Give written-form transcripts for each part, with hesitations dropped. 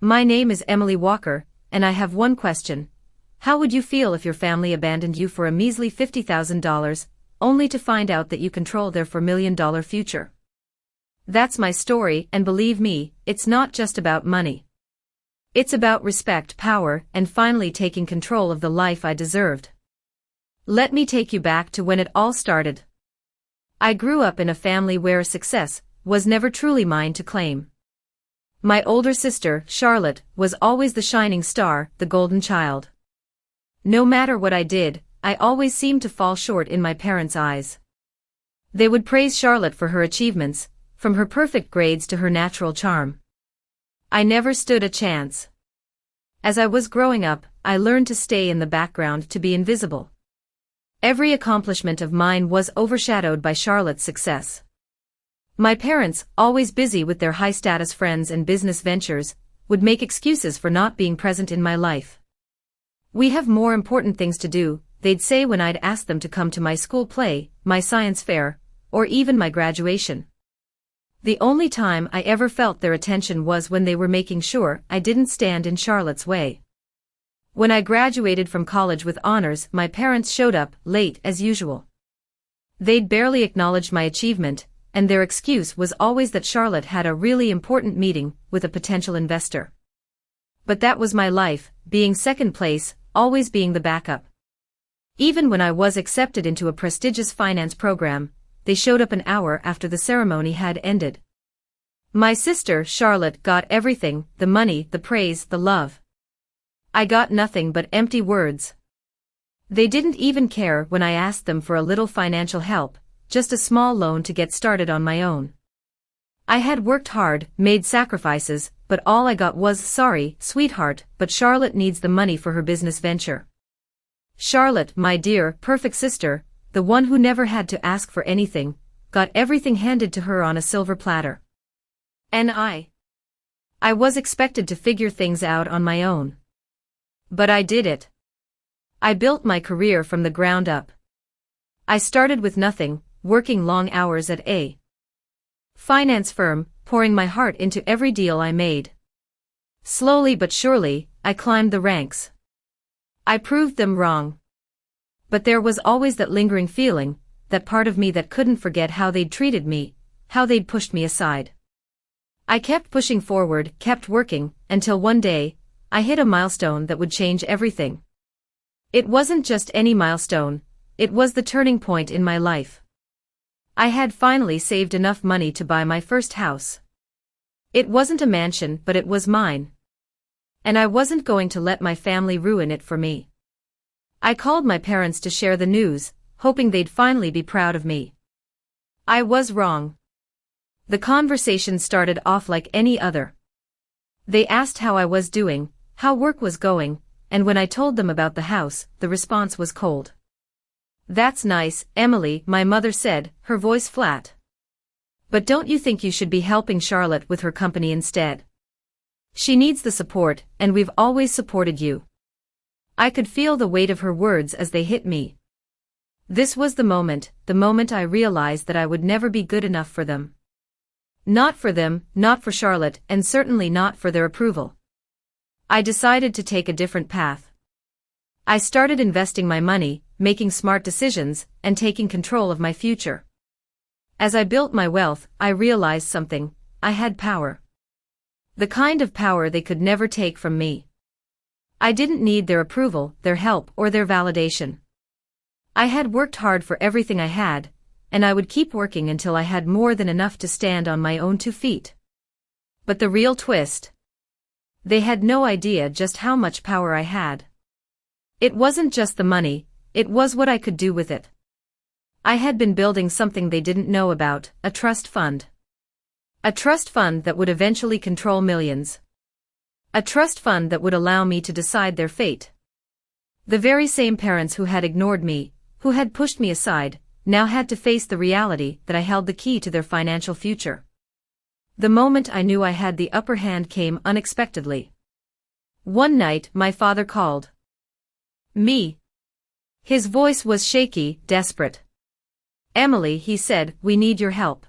My name is Emily Walker, and I have one question. How would you feel if your family abandoned you for a measly $50,000, only to find out that you control their $4 million future? That's my story, and believe me, it's not just about money. It's about respect, power, and finally taking control of the life I deserved. Let me take you back to when it all started. I grew up in a family where success was never truly mine to claim. My older sister, Charlotte, was always the shining star, the golden child. No matter what I did, I always seemed to fall short in my parents' eyes. They would praise Charlotte for her achievements, from her perfect grades to her natural charm. I never stood a chance. As I was growing up, I learned to stay in the background, to be invisible. Every accomplishment of mine was overshadowed by Charlotte's success. My parents, always busy with their high-status friends and business ventures, would make excuses for not being present in my life. "We have more important things to do," they'd say when I'd ask them to come to my school play, my science fair, or even my graduation. The only time I ever felt their attention was when they were making sure I didn't stand in Charlotte's way. When I graduated from college with honors, my parents showed up late as usual. They'd barely acknowledged my achievement, and their excuse was always that Charlotte had a really important meeting with a potential investor. But that was my life, being second place, always being the backup. Even when I was accepted into a prestigious finance program, they showed up an hour after the ceremony had ended. My sister, Charlotte, got everything: the money, the praise, the love. I got nothing but empty words. They didn't even care when I asked them for a little financial help, just a small loan to get started on my own. I had worked hard, made sacrifices, but all I got was, "Sorry, sweetheart, but Charlotte needs the money for her business venture." Charlotte, my dear, perfect sister, the one who never had to ask for anything, got everything handed to her on a silver platter. And I was expected to figure things out on my own. But I did it. I built my career from the ground up. I started with nothing, working long hours at a finance firm, pouring my heart into every deal I made. Slowly but surely, I climbed the ranks. I proved them wrong. But there was always that lingering feeling, that part of me that couldn't forget how they'd treated me, how they'd pushed me aside. I kept pushing forward, kept working, until one day, I hit a milestone that would change everything. It wasn't just any milestone, it was the turning point in my life. I had finally saved enough money to buy my first house. It wasn't a mansion, but it was mine. And I wasn't going to let my family ruin it for me. I called my parents to share the news, hoping they'd finally be proud of me. I was wrong. The conversation started off like any other. They asked how I was doing, how work was going, and when I told them about the house, the response was cold. "That's nice, Emily," my mother said, her voice flat. "But don't you think you should be helping Charlotte with her company instead? She needs the support, and we've always supported you." I could feel the weight of her words as they hit me. This was the moment I realized that I would never be good enough for them. Not for them, not for Charlotte, and certainly not for their approval. I decided to take a different path. I started investing my money, making smart decisions, and taking control of my future. As I built my wealth, I realized something: I had power. The kind of power they could never take from me. I didn't need their approval, their help, or their validation. I had worked hard for everything I had, and I would keep working until I had more than enough to stand on my own 2 feet. But the real twist? They had no idea just how much power I had. It wasn't just the money, it was what I could do with it. I had been building something they didn't know about: a trust fund. A trust fund that would eventually control millions. A trust fund that would allow me to decide their fate. The very same parents who had ignored me, who had pushed me aside, now had to face the reality that I held the key to their financial future. The moment I knew I had the upper hand came unexpectedly. One night, my father called me. His voice was shaky, desperate. "Emily," he said, "we need your help.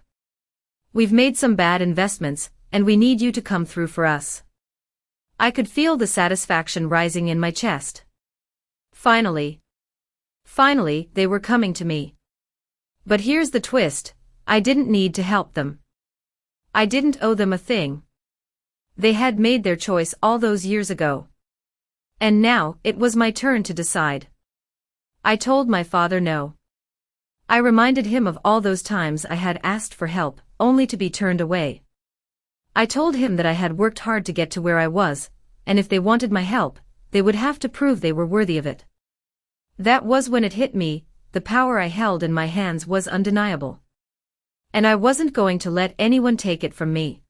We've made some bad investments, and we need you to come through for us." I could feel the satisfaction rising in my chest. Finally, they were coming to me. But here's the twist, I didn't need to help them. I didn't owe them a thing. They had made their choice all those years ago. And now, it was my turn to decide. I told my father no. I reminded him of all those times I had asked for help, only to be turned away. I told him that I had worked hard to get to where I was, and if they wanted my help, they would have to prove they were worthy of it. That was when it hit me, the power I held in my hands was undeniable. And I wasn't going to let anyone take it from me.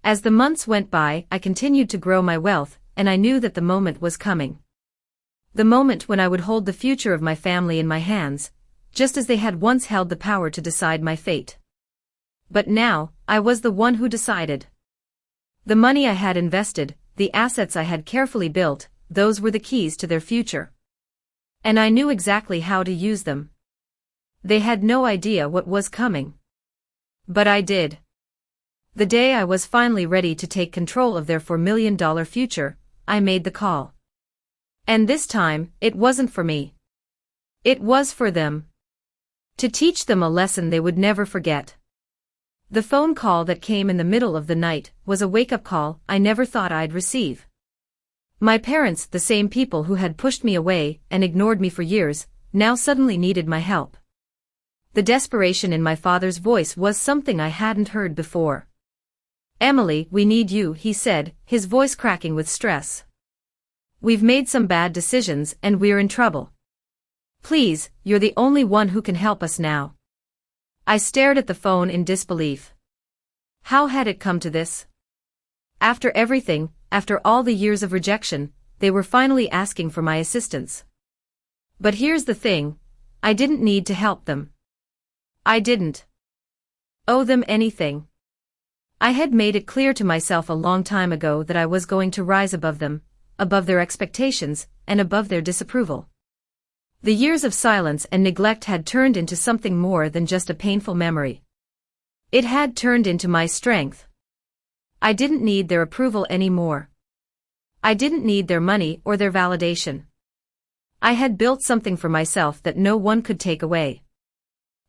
As the months went by, I continued to grow my wealth, and I knew that the moment was coming. The moment when I would hold the future of my family in my hands, just as they had once held the power to decide my fate. But now, I was the one who decided. The money I had invested, the assets I had carefully built, those were the keys to their future. And I knew exactly how to use them. They had no idea what was coming. But I did. The day I was finally ready to take control of their $4 million future, I made the call. And this time, it wasn't for me. It was for them. To teach them a lesson they would never forget. The phone call that came in the middle of the night was a wake-up call I never thought I'd receive. My parents, the same people who had pushed me away and ignored me for years, now suddenly needed my help. The desperation in my father's voice was something I hadn't heard before. "Emily, we need you," he said, his voice cracking with stress. "We've made some bad decisions and we're in trouble. Please, you're the only one who can help us now." I stared at the phone in disbelief. How had it come to this? After everything, after all the years of rejection, they were finally asking for my assistance. But here's the thing, I didn't need to help them. I didn't owe them anything. I had made it clear to myself a long time ago that I was going to rise above them, above their expectations, and above their disapproval. The years of silence and neglect had turned into something more than just a painful memory. It had turned into my strength. I didn't need their approval anymore. I didn't need their money or their validation. I had built something for myself that no one could take away.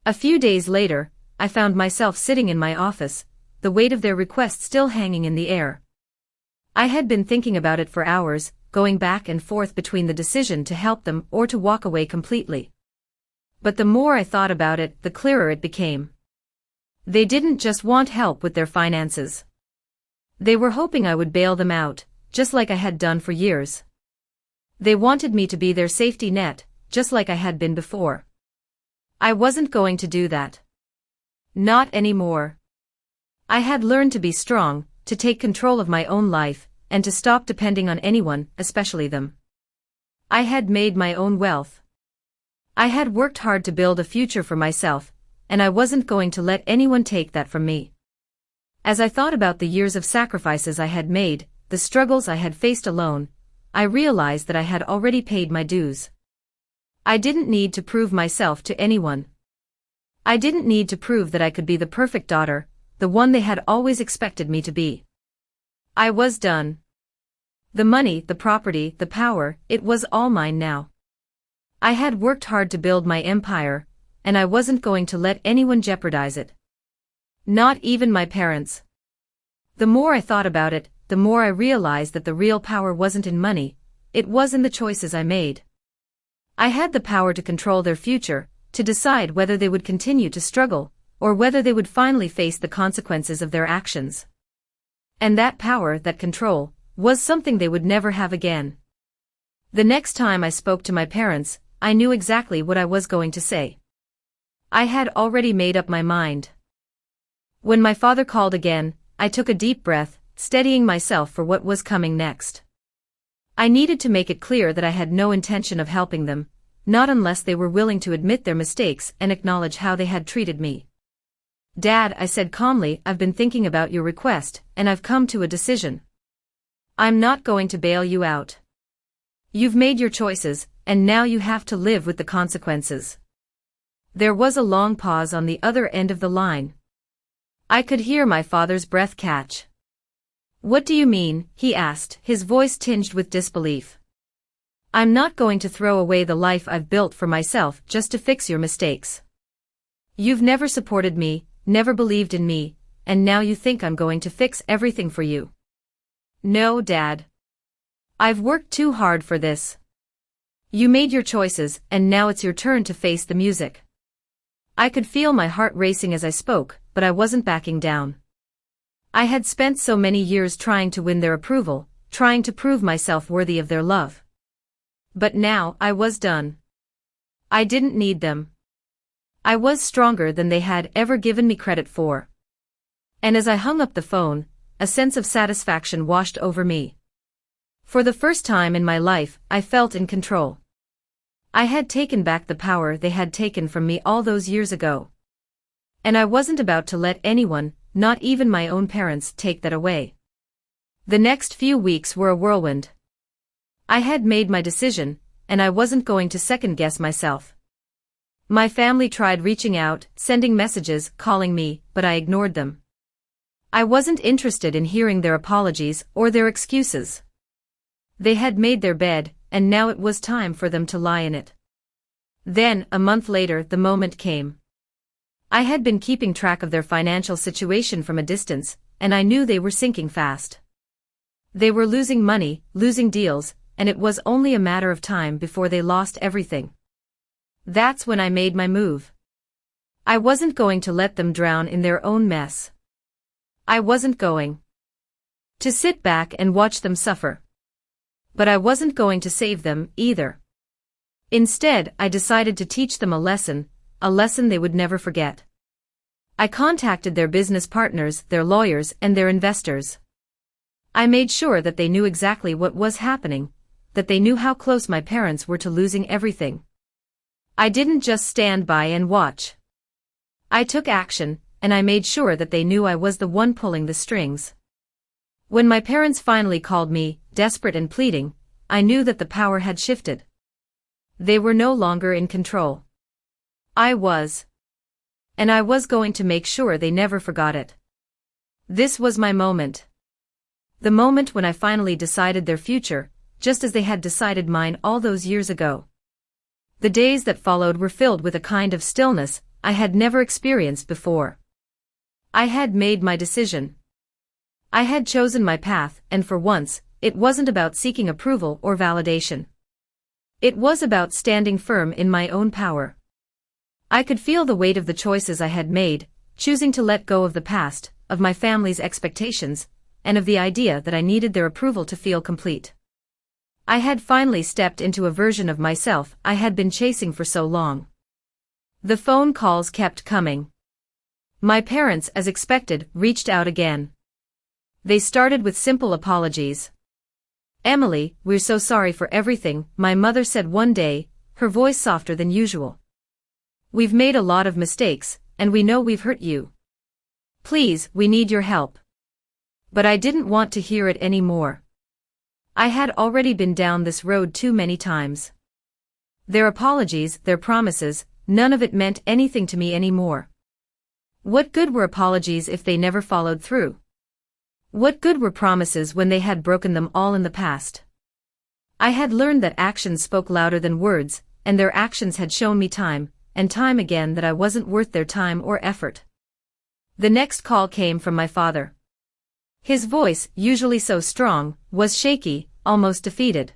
A few days later, I found myself sitting in my office, the weight of their request still hanging in the air. I had been thinking about it for hours, going back and forth between the decision to help them or to walk away completely. But the more I thought about it, the clearer it became. They didn't just want help with their finances. They were hoping I would bail them out, just like I had done for years. They wanted me to be their safety net, just like I had been before. I wasn't going to do that. Not anymore. I had learned to be strong, to take control of my own life, and to stop depending on anyone, especially them. I had made my own wealth. I had worked hard to build a future for myself, and I wasn't going to let anyone take that from me. As I thought about the years of sacrifices I had made, the struggles I had faced alone, I realized that I had already paid my dues. I didn't need to prove myself to anyone. I didn't need to prove that I could be the perfect daughter, the one they had always expected me to be. I was done. The money, the property, the power, it was all mine now. I had worked hard to build my empire, and I wasn't going to let anyone jeopardize it. Not even my parents. The more I thought about it, the more I realized that the real power wasn't in money, it was in the choices I made. I had the power to control their future, to decide whether they would continue to struggle, or whether they would finally face the consequences of their actions. And that power, that control, was something they would never have again. The next time I spoke to my parents, I knew exactly what I was going to say. I had already made up my mind. When my father called again, I took a deep breath, steadying myself for what was coming next. I needed to make it clear that I had no intention of helping them, not unless they were willing to admit their mistakes and acknowledge how they had treated me. "Dad," I said calmly, "I've been thinking about your request, and I've come to a decision. I'm not going to bail you out. You've made your choices, and now you have to live with the consequences." There was a long pause on the other end of the line. I could hear my father's breath catch. What do you mean? He asked, his voice tinged with disbelief. I'm not going to throw away the life I've built for myself just to fix your mistakes. You've never supported me, never believed in me, and now you think I'm going to fix everything for you. No, Dad. I've worked too hard for this. You made your choices, and now it's your turn to face the music. I could feel my heart racing as I spoke, but I wasn't backing down. I had spent so many years trying to win their approval, trying to prove myself worthy of their love. But now I was done. I didn't need them. I was stronger than they had ever given me credit for. And as I hung up the phone, a sense of satisfaction washed over me. For the first time in my life, I felt in control. I had taken back the power they had taken from me all those years ago. And I wasn't about to let anyone, not even my own parents, take that away. The next few weeks were a whirlwind. I had made my decision, and I wasn't going to second-guess myself. My family tried reaching out, sending messages, calling me, but I ignored them. I wasn't interested in hearing their apologies or their excuses. They had made their bed, and now it was time for them to lie in it. Then, a month later, the moment came. I had been keeping track of their financial situation from a distance, and I knew they were sinking fast. They were losing money, losing deals, and it was only a matter of time before they lost everything. That's when I made my move. I wasn't going to let them drown in their own mess. I wasn't going to sit back and watch them suffer. But I wasn't going to save them, either. Instead, I decided to teach them a lesson they would never forget. I contacted their business partners, their lawyers, and their investors. I made sure that they knew exactly what was happening, that they knew how close my parents were to losing everything. I didn't just stand by and watch. I took action, and I made sure that they knew I was the one pulling the strings. When my parents finally called me, desperate and pleading, I knew that the power had shifted. They were no longer in control. I was. And I was going to make sure they never forgot it. This was my moment. The moment when I finally decided their future, just as they had decided mine all those years ago. The days that followed were filled with a kind of stillness I had never experienced before. I had made my decision. I had chosen my path, and for once, it wasn't about seeking approval or validation. It was about standing firm in my own power. I could feel the weight of the choices I had made, choosing to let go of the past, of my family's expectations, and of the idea that I needed their approval to feel complete. I had finally stepped into a version of myself I had been chasing for so long. The phone calls kept coming. My parents, as expected, reached out again. They started with simple apologies. "Emily, we're so sorry for everything," my mother said one day, her voice softer than usual. "We've made a lot of mistakes, and we know we've hurt you. Please, we need your help." But I didn't want to hear it anymore. I had already been down this road too many times. Their apologies, their promises, none of it meant anything to me anymore. What good were apologies if they never followed through? What good were promises when they had broken them all in the past? I had learned that actions spoke louder than words, and their actions had shown me time and time again that I wasn't worth their time or effort. The next call came from my father. His voice, usually so strong, was shaky, almost defeated.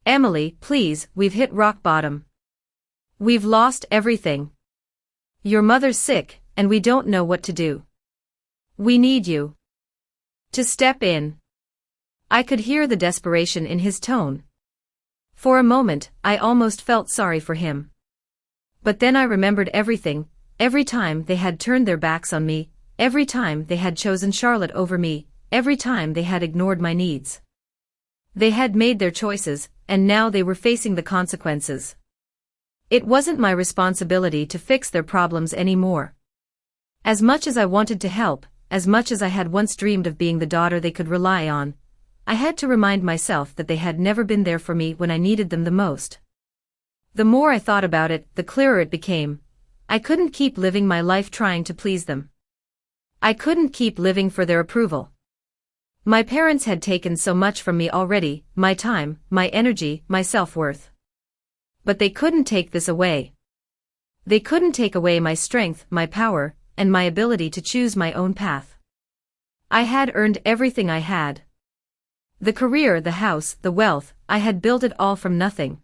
"Emily, please, we've hit rock bottom. We've lost everything. Your mother's sick, and we don't know what to do. We need you to step in." I could hear the desperation in his tone. For a moment, I almost felt sorry for him. But then I remembered everything, every time they had turned their backs on me, every time they had chosen Charlotte over me, every time they had ignored my needs. They had made their choices, and now they were facing the consequences. It wasn't my responsibility to fix their problems anymore. As much as I wanted to help, as much as I had once dreamed of being the daughter they could rely on, I had to remind myself that they had never been there for me when I needed them the most. The more I thought about it, the clearer it became. I couldn't keep living my life trying to please them. I couldn't keep living for their approval. My parents had taken so much from me already, my time, my energy, my self-worth. But they couldn't take this away. They couldn't take away my strength, my power, and my ability to choose my own path. I had earned everything I had. The career, the house, the wealth, I had built it all from nothing.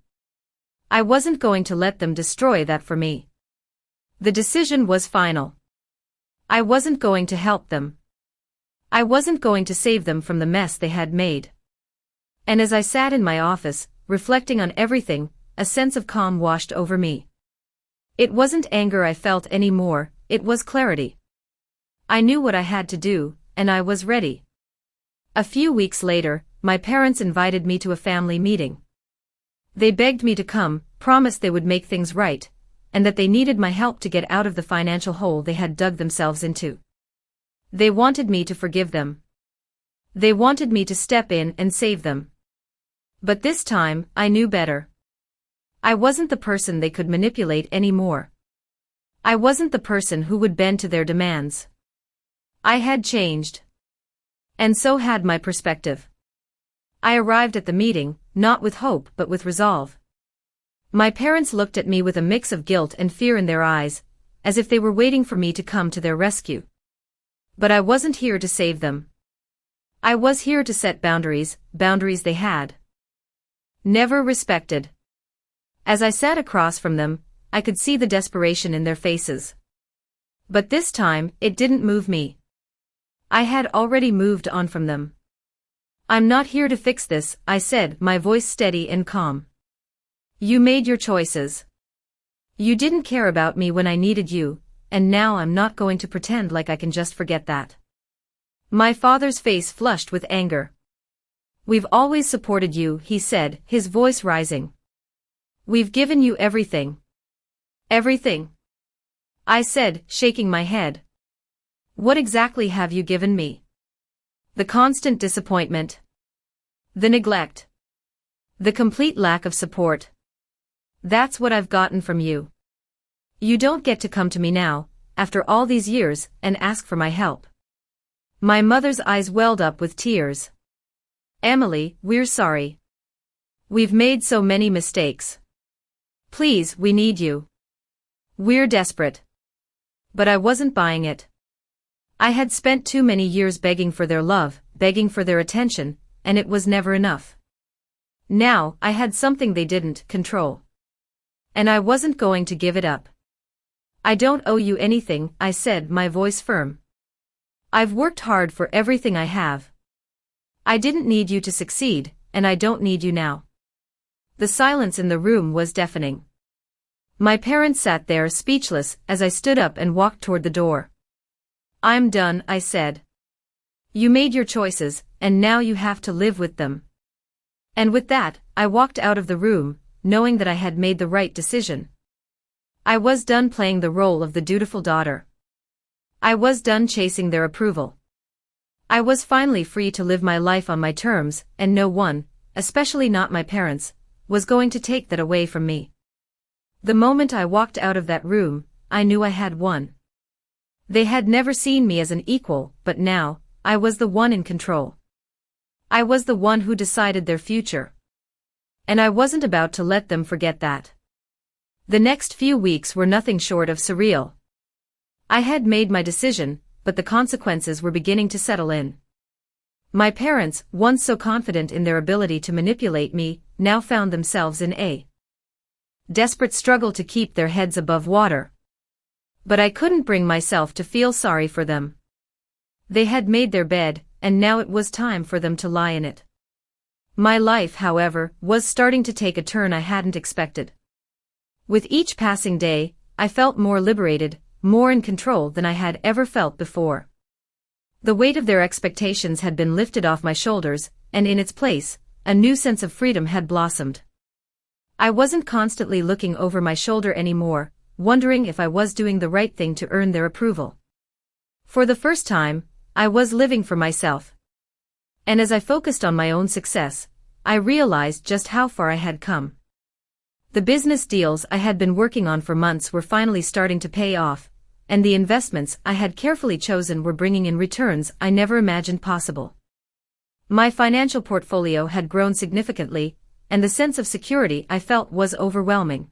I wasn't going to let them destroy that for me. The decision was final. I wasn't going to help them. I wasn't going to save them from the mess they had made. And as I sat in my office, reflecting on everything, a sense of calm washed over me. It wasn't anger I felt anymore, it was clarity. I knew what I had to do, and I was ready. A few weeks later, my parents invited me to a family meeting. They begged me to come, promised they would make things right, and that they needed my help to get out of the financial hole they had dug themselves into. They wanted me to forgive them. They wanted me to step in and save them. But this time, I knew better. I wasn't the person they could manipulate anymore. I wasn't the person who would bend to their demands. I had changed. And so had my perspective. I arrived at the meeting, not with hope but with resolve. My parents looked at me with a mix of guilt and fear in their eyes, as if they were waiting for me to come to their rescue. But I wasn't here to save them. I was here to set boundaries they had never respected. As I sat across from them, I could see the desperation in their faces. But this time, it didn't move me. I had already moved on from them. I'm not here to fix this, I said, my voice steady and calm. You made your choices. You didn't care about me when I needed you, and now I'm not going to pretend like I can just forget that. My father's face flushed with anger. We've always supported you, he said, his voice rising. We've given you everything. Everything. I said, shaking my head. What exactly have you given me? The constant disappointment. The neglect. The complete lack of support. That's what I've gotten from you. You don't get to come to me now, after all these years, and ask for my help. My mother's eyes welled up with tears. Emily, we're sorry. We've made so many mistakes. Please, we need you. We're desperate. But I wasn't buying it. I had spent too many years begging for their love, begging for their attention, and it was never enough. Now, I had something they didn't control. And I wasn't going to give it up. I don't owe you anything, I said, my voice firm. I've worked hard for everything I have. I didn't need you to succeed, and I don't need you now. The silence in the room was deafening. My parents sat there speechless as I stood up and walked toward the door. I'm done, I said. You made your choices, and now you have to live with them. And with that, I walked out of the room, knowing that I had made the right decision. I was done playing the role of the dutiful daughter. I was done chasing their approval. I was finally free to live my life on my terms, and no one, especially not my parents, was going to take that away from me. The moment I walked out of that room, I knew I had won. They had never seen me as an equal, but now, I was the one in control. I was the one who decided their future. And I wasn't about to let them forget that. The next few weeks were nothing short of surreal. I had made my decision, but the consequences were beginning to settle in. My parents, once so confident in their ability to manipulate me, now found themselves in a desperate struggle to keep their heads above water. But I couldn't bring myself to feel sorry for them. They had made their bed, and now it was time for them to lie in it. My life, however, was starting to take a turn I hadn't expected. With each passing day, I felt more liberated, more in control than I had ever felt before. The weight of their expectations had been lifted off my shoulders, and in its place, a new sense of freedom had blossomed. I wasn't constantly looking over my shoulder anymore, wondering if I was doing the right thing to earn their approval. For the first time, I was living for myself. And as I focused on my own success, I realized just how far I had come. The business deals I had been working on for months were finally starting to pay off, and the investments I had carefully chosen were bringing in returns I never imagined possible. My financial portfolio had grown significantly, and the sense of security I felt was overwhelming.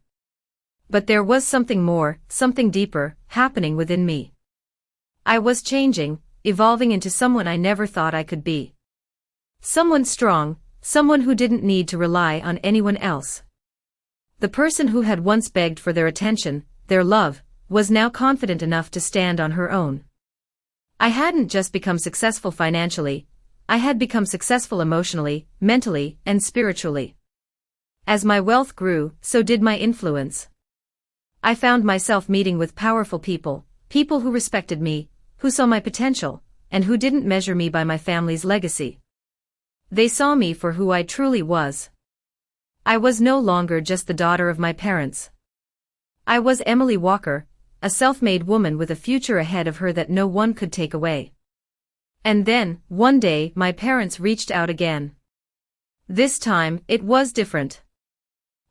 But there was something more, something deeper, happening within me. I was changing, evolving into someone I never thought I could be. Someone strong, someone who didn't need to rely on anyone else. The person who had once begged for their attention, their love, was now confident enough to stand on her own. I hadn't just become successful financially, I had become successful emotionally, mentally, and spiritually. As my wealth grew, so did my influence. I found myself meeting with powerful people, people who respected me, who saw my potential, and who didn't measure me by my family's legacy. They saw me for who I truly was. I was no longer just the daughter of my parents. I was Emily Walker, a self-made woman with a future ahead of her that no one could take away. And then, one day, my parents reached out again. This time, it was different.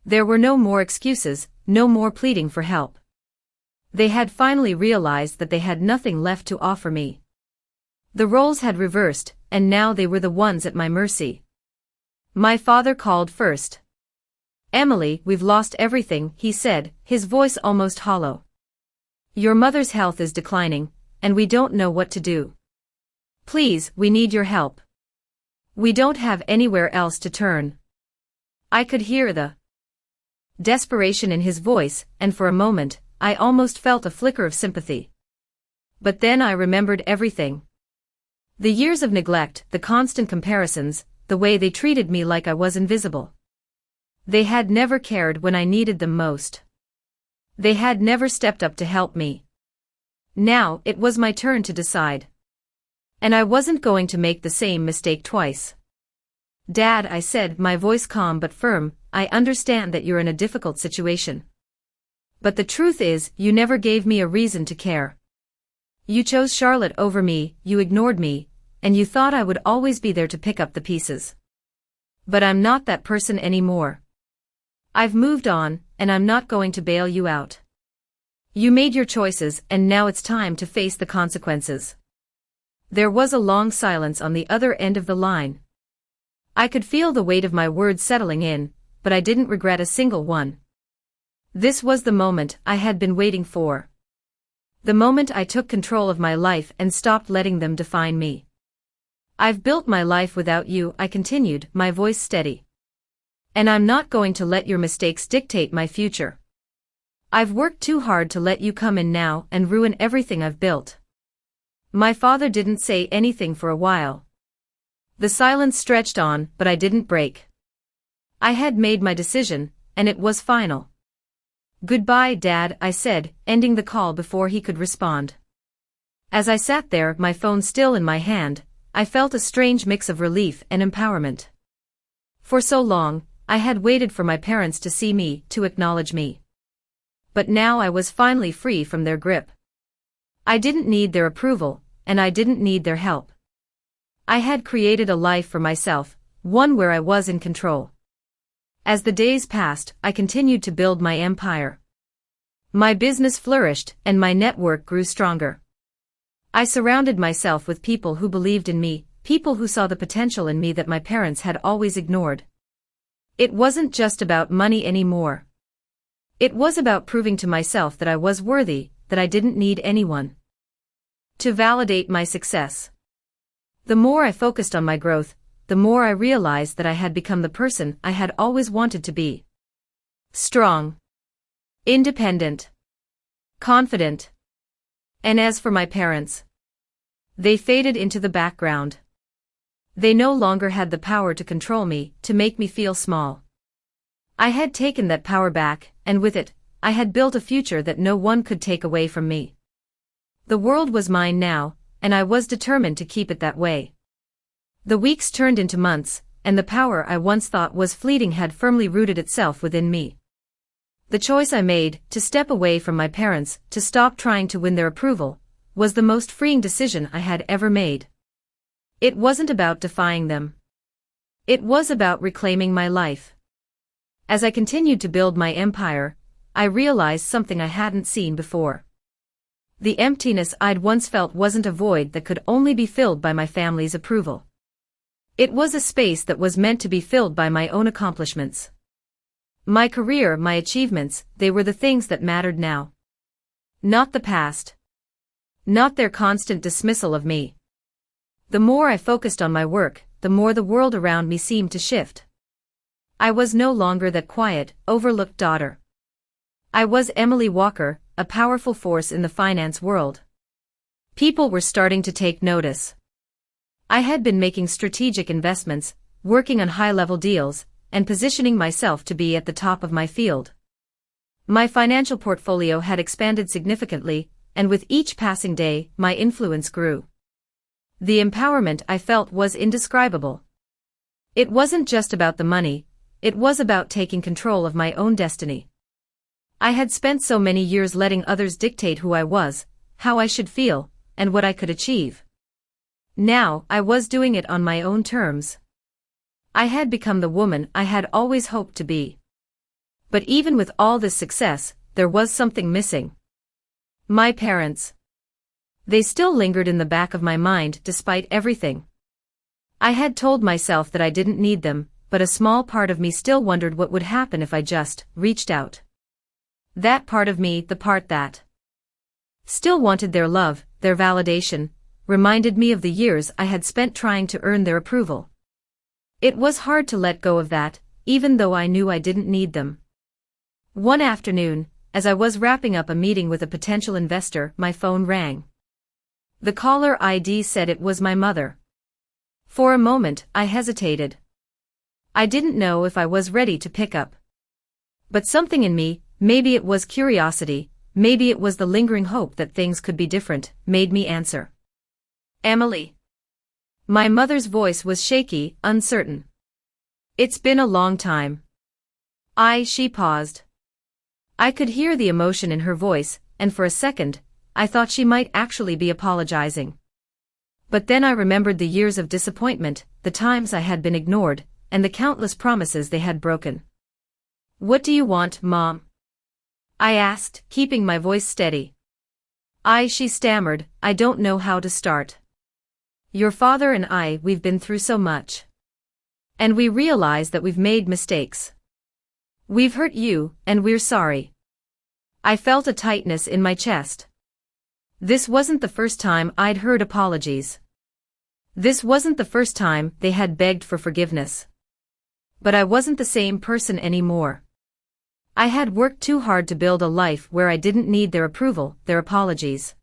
There were no more excuses, no more pleading for help. They had finally realized that they had nothing left to offer me. The roles had reversed, and now they were the ones at my mercy. My father called first. "Emily, we've lost everything," he said, his voice almost hollow. "Your mother's health is declining, and we don't know what to do. Please, we need your help. We don't have anywhere else to turn." I could hear the desperation in his voice, and for a moment, I almost felt a flicker of sympathy. But then I remembered everything. The years of neglect, the constant comparisons, the way they treated me like I was invisible. They had never cared when I needed them most. They had never stepped up to help me. Now, it was my turn to decide. And I wasn't going to make the same mistake twice. "Dad," I said, my voice calm but firm, "I understand that you're in a difficult situation. But the truth is, you never gave me a reason to care. You chose Charlotte over me, you ignored me, and you thought I would always be there to pick up the pieces. But I'm not that person anymore. I've moved on, and I'm not going to bail you out. You made your choices, and now it's time to face the consequences." There was a long silence on the other end of the line. I could feel the weight of my words settling in, but I didn't regret a single one. This was the moment I had been waiting for. The moment I took control of my life and stopped letting them define me. "I've built my life without you," I continued, my voice steady. "And I'm not going to let your mistakes dictate my future. I've worked too hard to let you come in now and ruin everything I've built." My father didn't say anything for a while. The silence stretched on, but I didn't break. I had made my decision, and it was final. "Goodbye, Dad," I said, ending the call before he could respond. As I sat there, my phone still in my hand, I felt a strange mix of relief and empowerment. For so long, I had waited for my parents to see me, to acknowledge me. But now I was finally free from their grip. I didn't need their approval, and I didn't need their help. I had created a life for myself, one where I was in control. As the days passed, I continued to build my empire. My business flourished, and my network grew stronger. I surrounded myself with people who believed in me, people who saw the potential in me that my parents had always ignored. It wasn't just about money anymore. It was about proving to myself that I was worthy, that I didn't need anyone to validate my success. The more I focused on my growth, the more I realized that I had become the person I had always wanted to be. Strong, independent, confident. And as for my parents, they faded into the background. They no longer had the power to control me, to make me feel small. I had taken that power back, and with it, I had built a future that no one could take away from me. The world was mine now, and I was determined to keep it that way. The weeks turned into months, and the power I once thought was fleeting had firmly rooted itself within me. The choice I made, to step away from my parents, to stop trying to win their approval, was the most freeing decision I had ever made. It wasn't about defying them. It was about reclaiming my life. As I continued to build my empire, I realized something I hadn't seen before. The emptiness I'd once felt wasn't a void that could only be filled by my family's approval. It was a space that was meant to be filled by my own accomplishments. My career, my achievements, they were the things that mattered now. Not the past. Not their constant dismissal of me. The more I focused on my work, the more the world around me seemed to shift. I was no longer that quiet, overlooked daughter. I was Emily Walker, a powerful force in the finance world. People were starting to take notice. I had been making strategic investments, working on high-level deals, and positioning myself to be at the top of my field. My financial portfolio had expanded significantly, and with each passing day, my influence grew. The empowerment I felt was indescribable. It wasn't just about the money, it was about taking control of my own destiny. I had spent so many years letting others dictate who I was, how I should feel, and what I could achieve. Now, I was doing it on my own terms. I had become the woman I had always hoped to be. But even with all this success, there was something missing. My parents. They still lingered in the back of my mind despite everything. I had told myself that I didn't need them, but a small part of me still wondered what would happen if I just reached out. That part of me, the part that still wanted their love, their validation, reminded me of the years I had spent trying to earn their approval. It was hard to let go of that, even though I knew I didn't need them. One afternoon, as I was wrapping up a meeting with a potential investor, my phone rang. The caller ID said it was my mother. For a moment, I hesitated. I didn't know if I was ready to pick up. But something in me, maybe it was curiosity, maybe it was the lingering hope that things could be different, made me answer. Emily. My mother's voice was shaky, uncertain. It's been a long time. She paused. I could hear the emotion in her voice, and for a second, I thought she might actually be apologizing. But then I remembered the years of disappointment, the times I had been ignored, and the countless promises they had broken. What do you want, Mom? I asked, keeping my voice steady. She stammered, I don't know how to start. Your father and we've been through so much. And we realize that we've made mistakes. We've hurt you, and we're sorry. I felt a tightness in my chest. This wasn't the first time I'd heard apologies. This wasn't the first time they had begged for forgiveness. But I wasn't the same person anymore. I had worked too hard to build a life where I didn't need their approval, their apologies.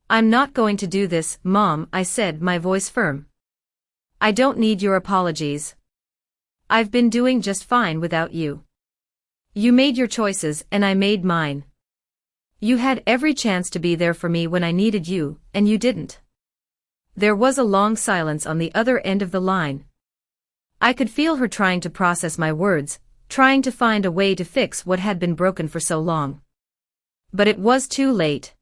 I'm not going to do this, Mom, I said, my voice firm. I don't need your apologies. I've been doing just fine without you. You made your choices and I made mine. You had every chance to be there for me when I needed you, and you didn't. There was a long silence on the other end of the line. I could feel her trying to process my words, trying to find a way to fix what had been broken for so long. But it was too late.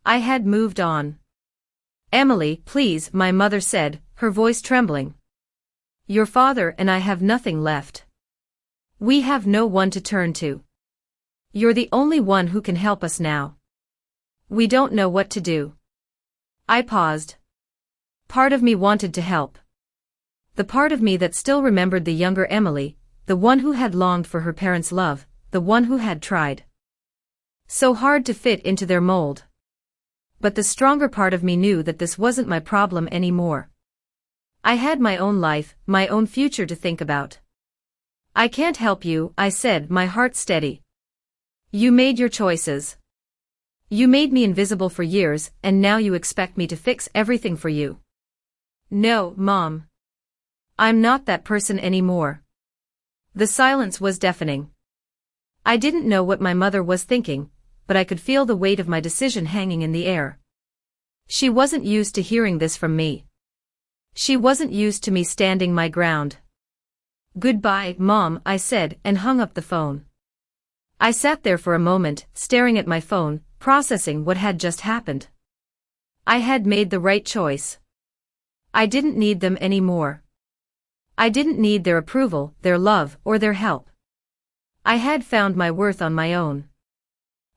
I had moved on. Emily, please, my mother said, her voice trembling. Your father and I have nothing left. We have no one to turn to. You're the only one who can help us now. We don't know what to do. I paused. Part of me wanted to help. The part of me that still remembered the younger Emily, the one who had longed for her parents' love, the one who had tried so hard to fit into their mold. But the stronger part of me knew that this wasn't my problem anymore. I had my own life, my own future to think about. I can't help you, I said, my heart steady. You made your choices. You made me invisible for years, and now you expect me to fix everything for you. No, Mom. I'm not that person anymore. The silence was deafening. I didn't know what my mother was thinking, but I could feel the weight of my decision hanging in the air. She wasn't used to hearing this from me. She wasn't used to me standing my ground. Goodbye, Mom, I said, and hung up the phone. I sat there for a moment, staring at my phone, processing what had just happened. I had made the right choice. I didn't need them anymore. I didn't need their approval, their love, or their help. I had found my worth on my own.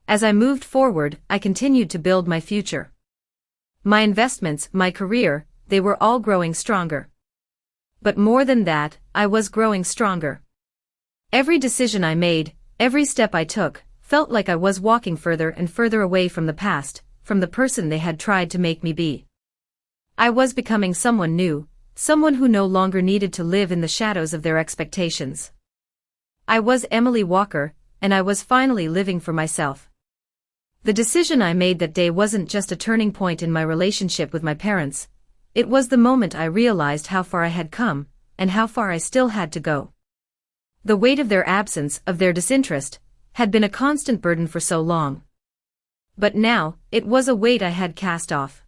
As I moved forward, I continued to build my future. My investments, my career, they were all growing stronger. But more than that, I was growing stronger. Every decision I made, every step I took, felt like I was walking further and further away from the past, from the person they had tried to make me be. I was becoming someone new, someone who no longer needed to live in the shadows of their expectations. I was Emily Walker, and I was finally living for myself. The decision I made that day wasn't just a turning point in my relationship with my parents. It was the moment I realized how far I had come, and how far I still had to go. The weight of their absence, of their disinterest, had been a constant burden for so long. But now, it was a weight I had cast off.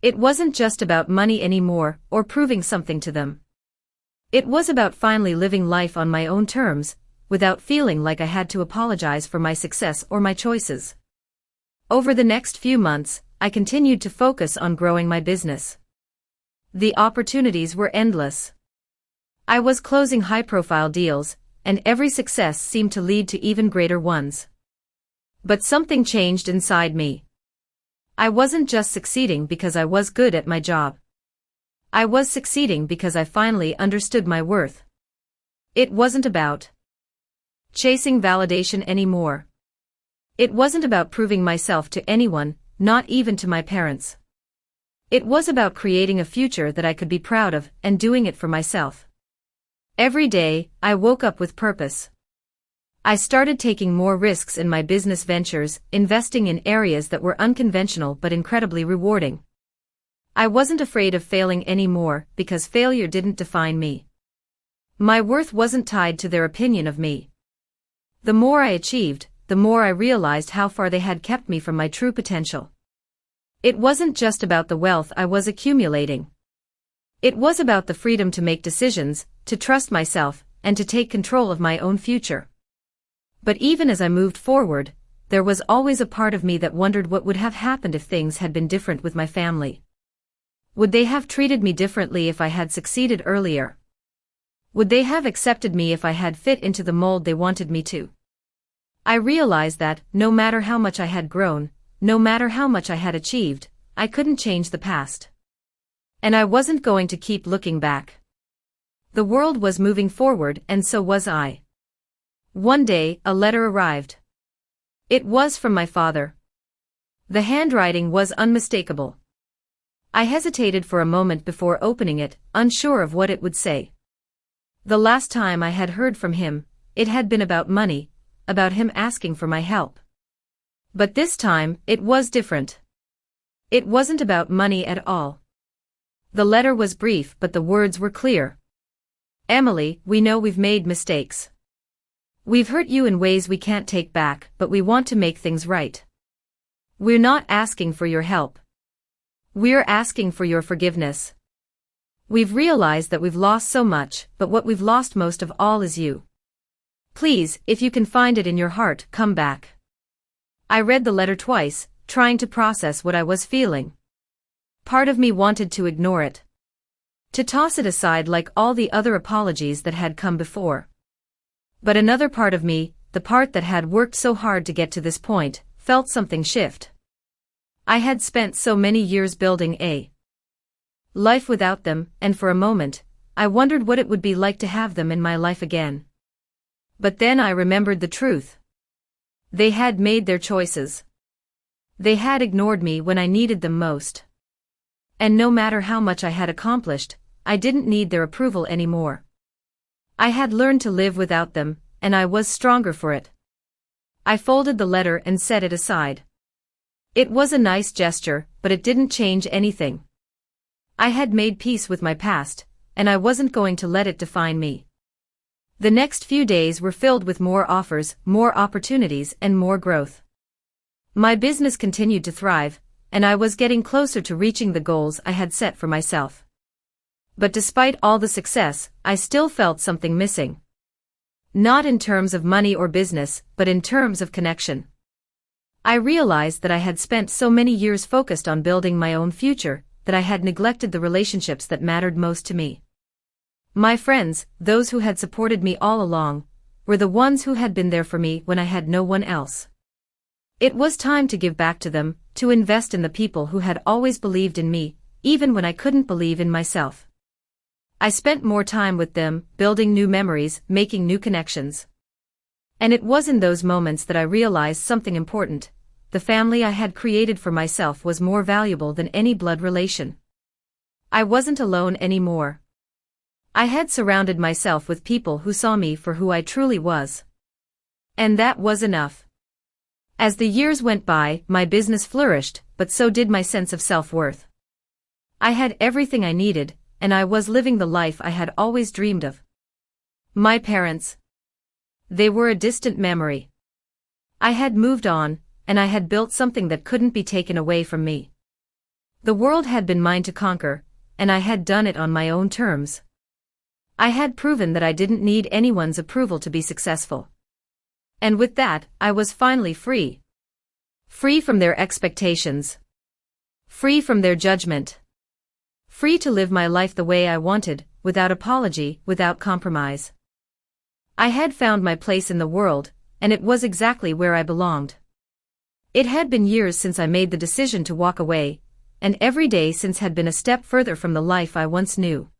It wasn't just about money anymore, or proving something to them. It was about finally living life on my own terms, without feeling like I had to apologize for my success or my choices. Over the next few months, I continued to focus on growing my business. The opportunities were endless. I was closing high-profile deals, and every success seemed to lead to even greater ones. But something changed inside me. I wasn't just succeeding because I was good at my job. I was succeeding because I finally understood my worth. It wasn't about chasing validation anymore. It wasn't about proving myself to anyone, not even to my parents. It was about creating a future that I could be proud of and doing it for myself. Every day, I woke up with purpose. I started taking more risks in my business ventures, investing in areas that were unconventional but incredibly rewarding. I wasn't afraid of failing anymore because failure didn't define me. My worth wasn't tied to their opinion of me. The more I achieved, the more I realized how far they had kept me from my true potential. It wasn't just about the wealth I was accumulating. It was about the freedom to make decisions, to trust myself, and to take control of my own future. But even as I moved forward, there was always a part of me that wondered what would have happened if things had been different with my family. Would they have treated me differently if I had succeeded earlier? Would they have accepted me if I had fit into the mold they wanted me to? I realized that, no matter how much I had grown, no matter how much I had achieved, I couldn't change the past. And I wasn't going to keep looking back. The world was moving forward and so was I. One day, a letter arrived. It was from my father. The handwriting was unmistakable. I hesitated for a moment before opening it, unsure of what it would say. The last time I had heard from him, it had been about money, about him asking for my help. But this time, it was different. It wasn't about money at all. The letter was brief but the words were clear. Emily, we know we've made mistakes. We've hurt you in ways we can't take back, but we want to make things right. We're not asking for your help. We're asking for your forgiveness. We've realized that we've lost so much, but what we've lost most of all is you. Please, if you can find it in your heart, come back. I read the letter twice, trying to process what I was feeling. Part of me wanted to ignore it. To toss it aside like all the other apologies that had come before. But another part of me, the part that had worked so hard to get to this point, felt something shift. I had spent so many years building a life without them, and for a moment, I wondered what it would be like to have them in my life again. But then I remembered the truth. They had made their choices. They had ignored me when I needed them most. And no matter how much I had accomplished, I didn't need their approval anymore. I had learned to live without them, and I was stronger for it. I folded the letter and set it aside. It was a nice gesture, but it didn't change anything. I had made peace with my past, and I wasn't going to let it define me. The next few days were filled with more offers, more opportunities, and more growth. My business continued to thrive, and I was getting closer to reaching the goals I had set for myself. But despite all the success, I still felt something missing. Not in terms of money or business, but in terms of connection. I realized that I had spent so many years focused on building my own future, that I had neglected the relationships that mattered most to me. My friends, those who had supported me all along, were the ones who had been there for me when I had no one else. It was time to give back to them, to invest in the people who had always believed in me, even when I couldn't believe in myself. I spent more time with them, building new memories, making new connections. And it was in those moments that I realized something important. The family I had created for myself was more valuable than any blood relation. I wasn't alone anymore. I had surrounded myself with people who saw me for who I truly was. And that was enough. As the years went by, my business flourished, but so did my sense of self-worth. I had everything I needed, and I was living the life I had always dreamed of. My parents. They were a distant memory. I had moved on, and I had built something that couldn't be taken away from me. The world had been mine to conquer, and I had done it on my own terms. I had proven that I didn't need anyone's approval to be successful. And with that, I was finally free. Free from their expectations. Free from their judgment. Free to live my life the way I wanted, without apology, without compromise. I had found my place in the world, and it was exactly where I belonged. It had been years since I made the decision to walk away, and every day since had been a step further from the life I once knew.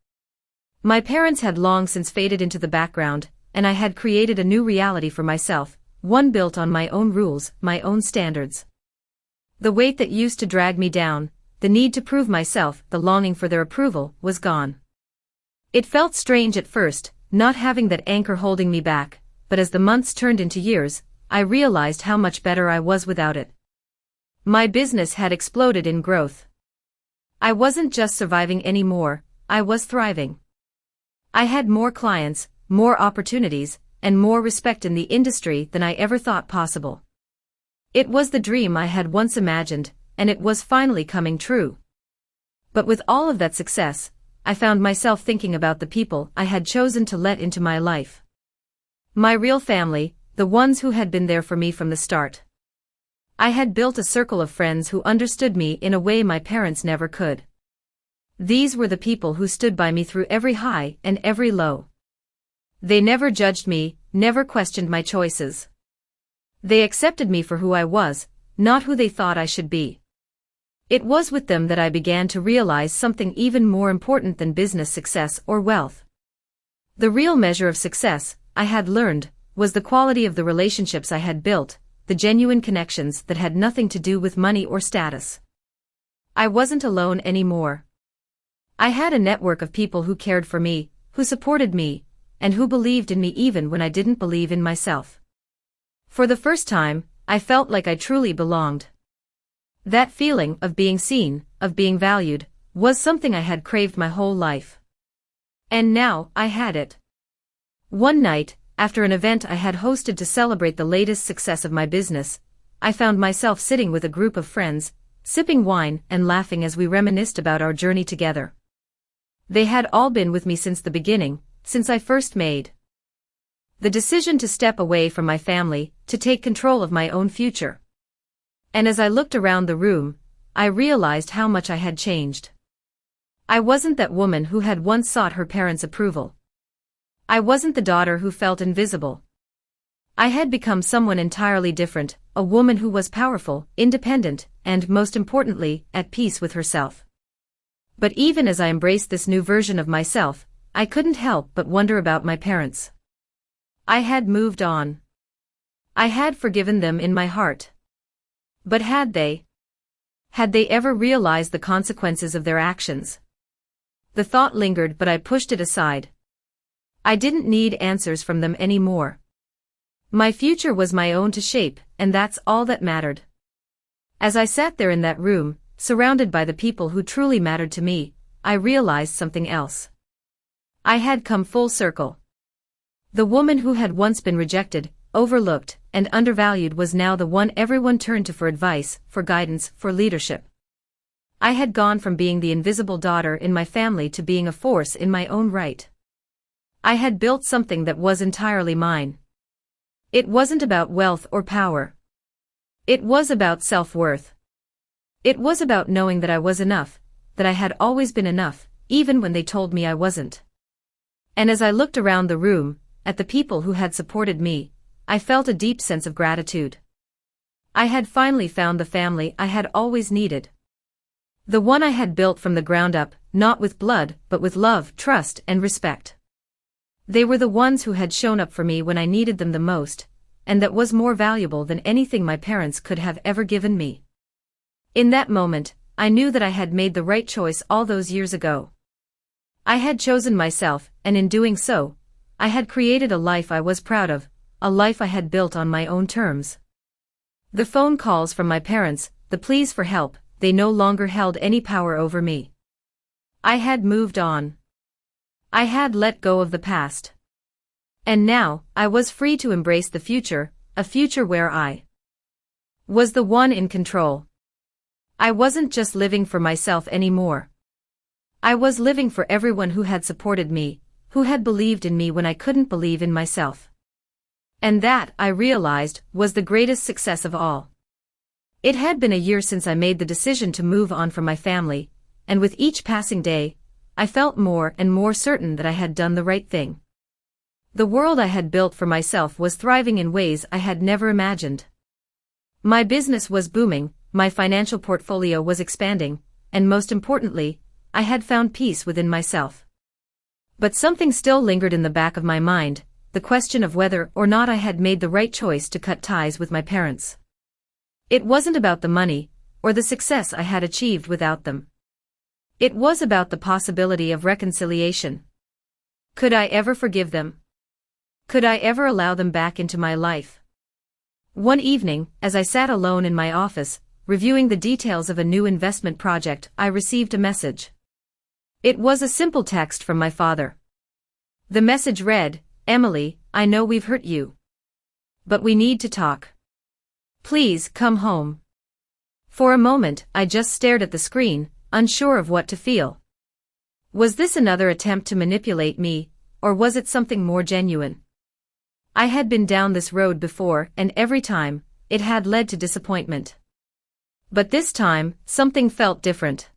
My parents had long since faded into the background, and I had created a new reality for myself, one built on my own rules, my own standards. The weight that used to drag me down, the need to prove myself, the longing for their approval, was gone. It felt strange at first, not having that anchor holding me back, but as the months turned into years, I realized how much better I was without it. My business had exploded in growth. I wasn't just surviving anymore, I was thriving. I had more clients, more opportunities, and more respect in the industry than I ever thought possible. It was the dream I had once imagined, and it was finally coming true. But with all of that success, I found myself thinking about the people I had chosen to let into my life. My real family, the ones who had been there for me from the start. I had built a circle of friends who understood me in a way my parents never could. These were the people who stood by me through every high and every low. They never judged me, never questioned my choices. They accepted me for who I was, not who they thought I should be. It was with them that I began to realize something even more important than business success or wealth. The real measure of success, I had learned, was the quality of the relationships I had built, the genuine connections that had nothing to do with money or status. I wasn't alone anymore. I had a network of people who cared for me, who supported me, and who believed in me even when I didn't believe in myself. For the first time, I felt like I truly belonged. That feeling of being seen, of being valued, was something I had craved my whole life. And now, I had it. One night, after an event I had hosted to celebrate the latest success of my business, I found myself sitting with a group of friends, sipping wine and laughing as we reminisced about our journey together. They had all been with me since the beginning, since I first made the decision to step away from my family, to take control of my own future. And as I looked around the room, I realized how much I had changed. I wasn't that woman who had once sought her parents' approval. I wasn't the daughter who felt invisible. I had become someone entirely different, a woman who was powerful, independent, and most importantly, at peace with herself. But even as I embraced this new version of myself, I couldn't help but wonder about my parents. I had moved on. I had forgiven them in my heart. But had they? Had they ever realized the consequences of their actions? The thought lingered, but I pushed it aside. I didn't need answers from them anymore. My future was my own to shape, and that's all that mattered. As I sat there in that room, surrounded by the people who truly mattered to me, I realized something else. I had come full circle. The woman who had once been rejected, overlooked, and undervalued was now the one everyone turned to for advice, for guidance, for leadership. I had gone from being the invisible daughter in my family to being a force in my own right. I had built something that was entirely mine. It wasn't about wealth or power. It was about self-worth. It was about knowing that I was enough, that I had always been enough, even when they told me I wasn't. And as I looked around the room, at the people who had supported me, I felt a deep sense of gratitude. I had finally found the family I had always needed. The one I had built from the ground up, not with blood, but with love, trust, and respect. They were the ones who had shown up for me when I needed them the most, and that was more valuable than anything my parents could have ever given me. In that moment, I knew that I had made the right choice all those years ago. I had chosen myself, and in doing so, I had created a life I was proud of, a life I had built on my own terms. The phone calls from my parents, the pleas for help, they no longer held any power over me. I had moved on. I had let go of the past. And now, I was free to embrace the future, a future where I was the one in control. I wasn't just living for myself anymore. I was living for everyone who had supported me, who had believed in me when I couldn't believe in myself. And that, I realized, was the greatest success of all. It had been a year since I made the decision to move on from my family, and with each passing day, I felt more and more certain that I had done the right thing. The world I had built for myself was thriving in ways I had never imagined. My business was booming, my financial portfolio was expanding, and most importantly, I had found peace within myself. But something still lingered in the back of my mind, the question of whether or not I had made the right choice to cut ties with my parents. It wasn't about the money, or the success I had achieved without them. It was about the possibility of reconciliation. Could I ever forgive them? Could I ever allow them back into my life? One evening, as I sat alone in my office, reviewing the details of a new investment project, I received a message. It was a simple text from my father. The message read, "Emily, I know we've hurt you. But we need to talk. Please come home." For a moment, I just stared at the screen, unsure of what to feel. Was this another attempt to manipulate me, or was it something more genuine? I had been down this road before, and every time, it had led to disappointment. But this time, something felt different.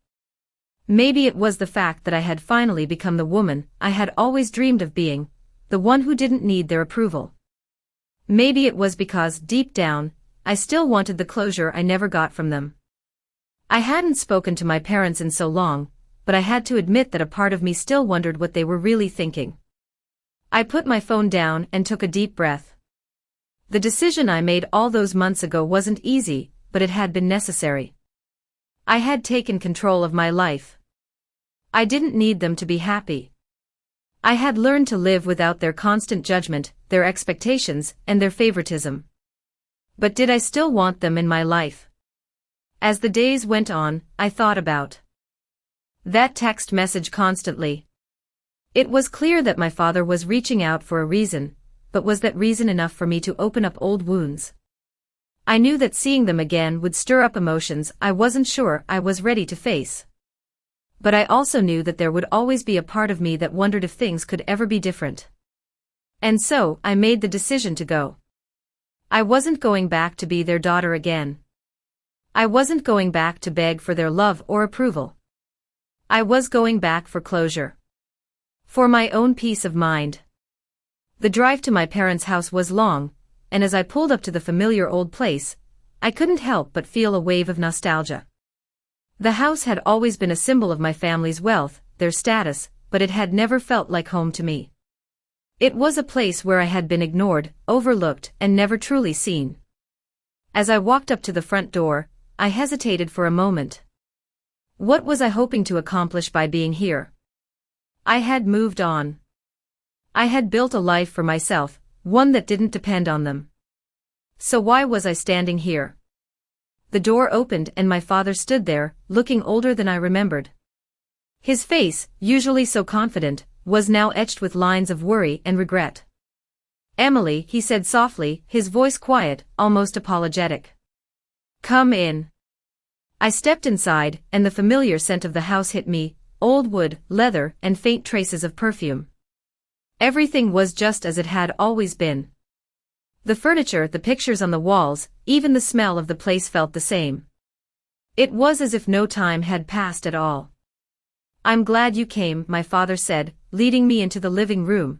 Maybe it was the fact that I had finally become the woman I had always dreamed of being, the one who didn't need their approval. Maybe it was because, deep down, I still wanted the closure I never got from them. I hadn't spoken to my parents in so long, but I had to admit that a part of me still wondered what they were really thinking. I put my phone down and took a deep breath. The decision I made all those months ago wasn't easy, but it had been necessary. I had taken control of my life. I didn't need them to be happy. I had learned to live without their constant judgment, their expectations, and their favoritism. But did I still want them in my life? As the days went on, I thought about that text message constantly. It was clear that my father was reaching out for a reason, but was that reason enough for me to open up old wounds? I knew that seeing them again would stir up emotions I wasn't sure I was ready to face. But I also knew that there would always be a part of me that wondered if things could ever be different. And so, I made the decision to go. I wasn't going back to be their daughter again. I wasn't going back to beg for their love or approval. I was going back for closure. For my own peace of mind. The drive to my parents' house was long, and as I pulled up to the familiar old place, I couldn't help but feel a wave of nostalgia. The house had always been a symbol of my family's wealth, their status, but it had never felt like home to me. It was a place where I had been ignored, overlooked, and never truly seen. As I walked up to the front door, I hesitated for a moment. What was I hoping to accomplish by being here? I had moved on. I had built a life for myself, one that didn't depend on them. So why was I standing here? The door opened and my father stood there, looking older than I remembered. His face, usually so confident, was now etched with lines of worry and regret. "Emily," he said softly, his voice quiet, almost apologetic. "Come in." I stepped inside, and the familiar scent of the house hit me, old wood, leather, and faint traces of perfume. Everything was just as it had always been. The furniture, the pictures on the walls, even the smell of the place felt the same. It was as if no time had passed at all. "I'm glad you came," my father said, leading me into the living room.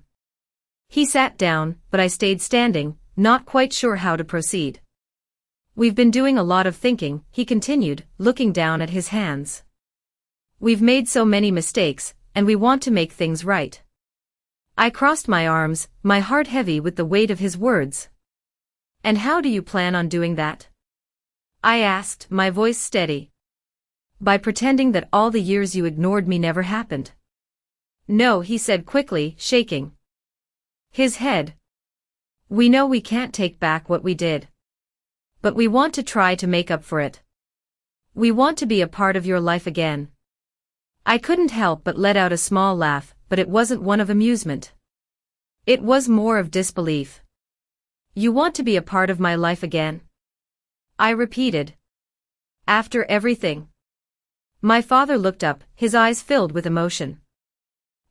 He sat down, but I stayed standing, not quite sure how to proceed. "We've been doing a lot of thinking," he continued, looking down at his hands. We've made so many mistakes, and we want to make things right. I crossed my arms, my heart heavy with the weight of his words. And how do you plan on doing that? I asked, my voice steady. By pretending that all the years you ignored me never happened. No, he said quickly, shaking his head. We know we can't take back what we did. But we want to try to make up for it. We want to be a part of your life again. I couldn't help but let out a small laugh, but it wasn't one of amusement. It was more of disbelief. You want to be a part of my life again? I repeated. After everything. My father looked up, his eyes filled with emotion.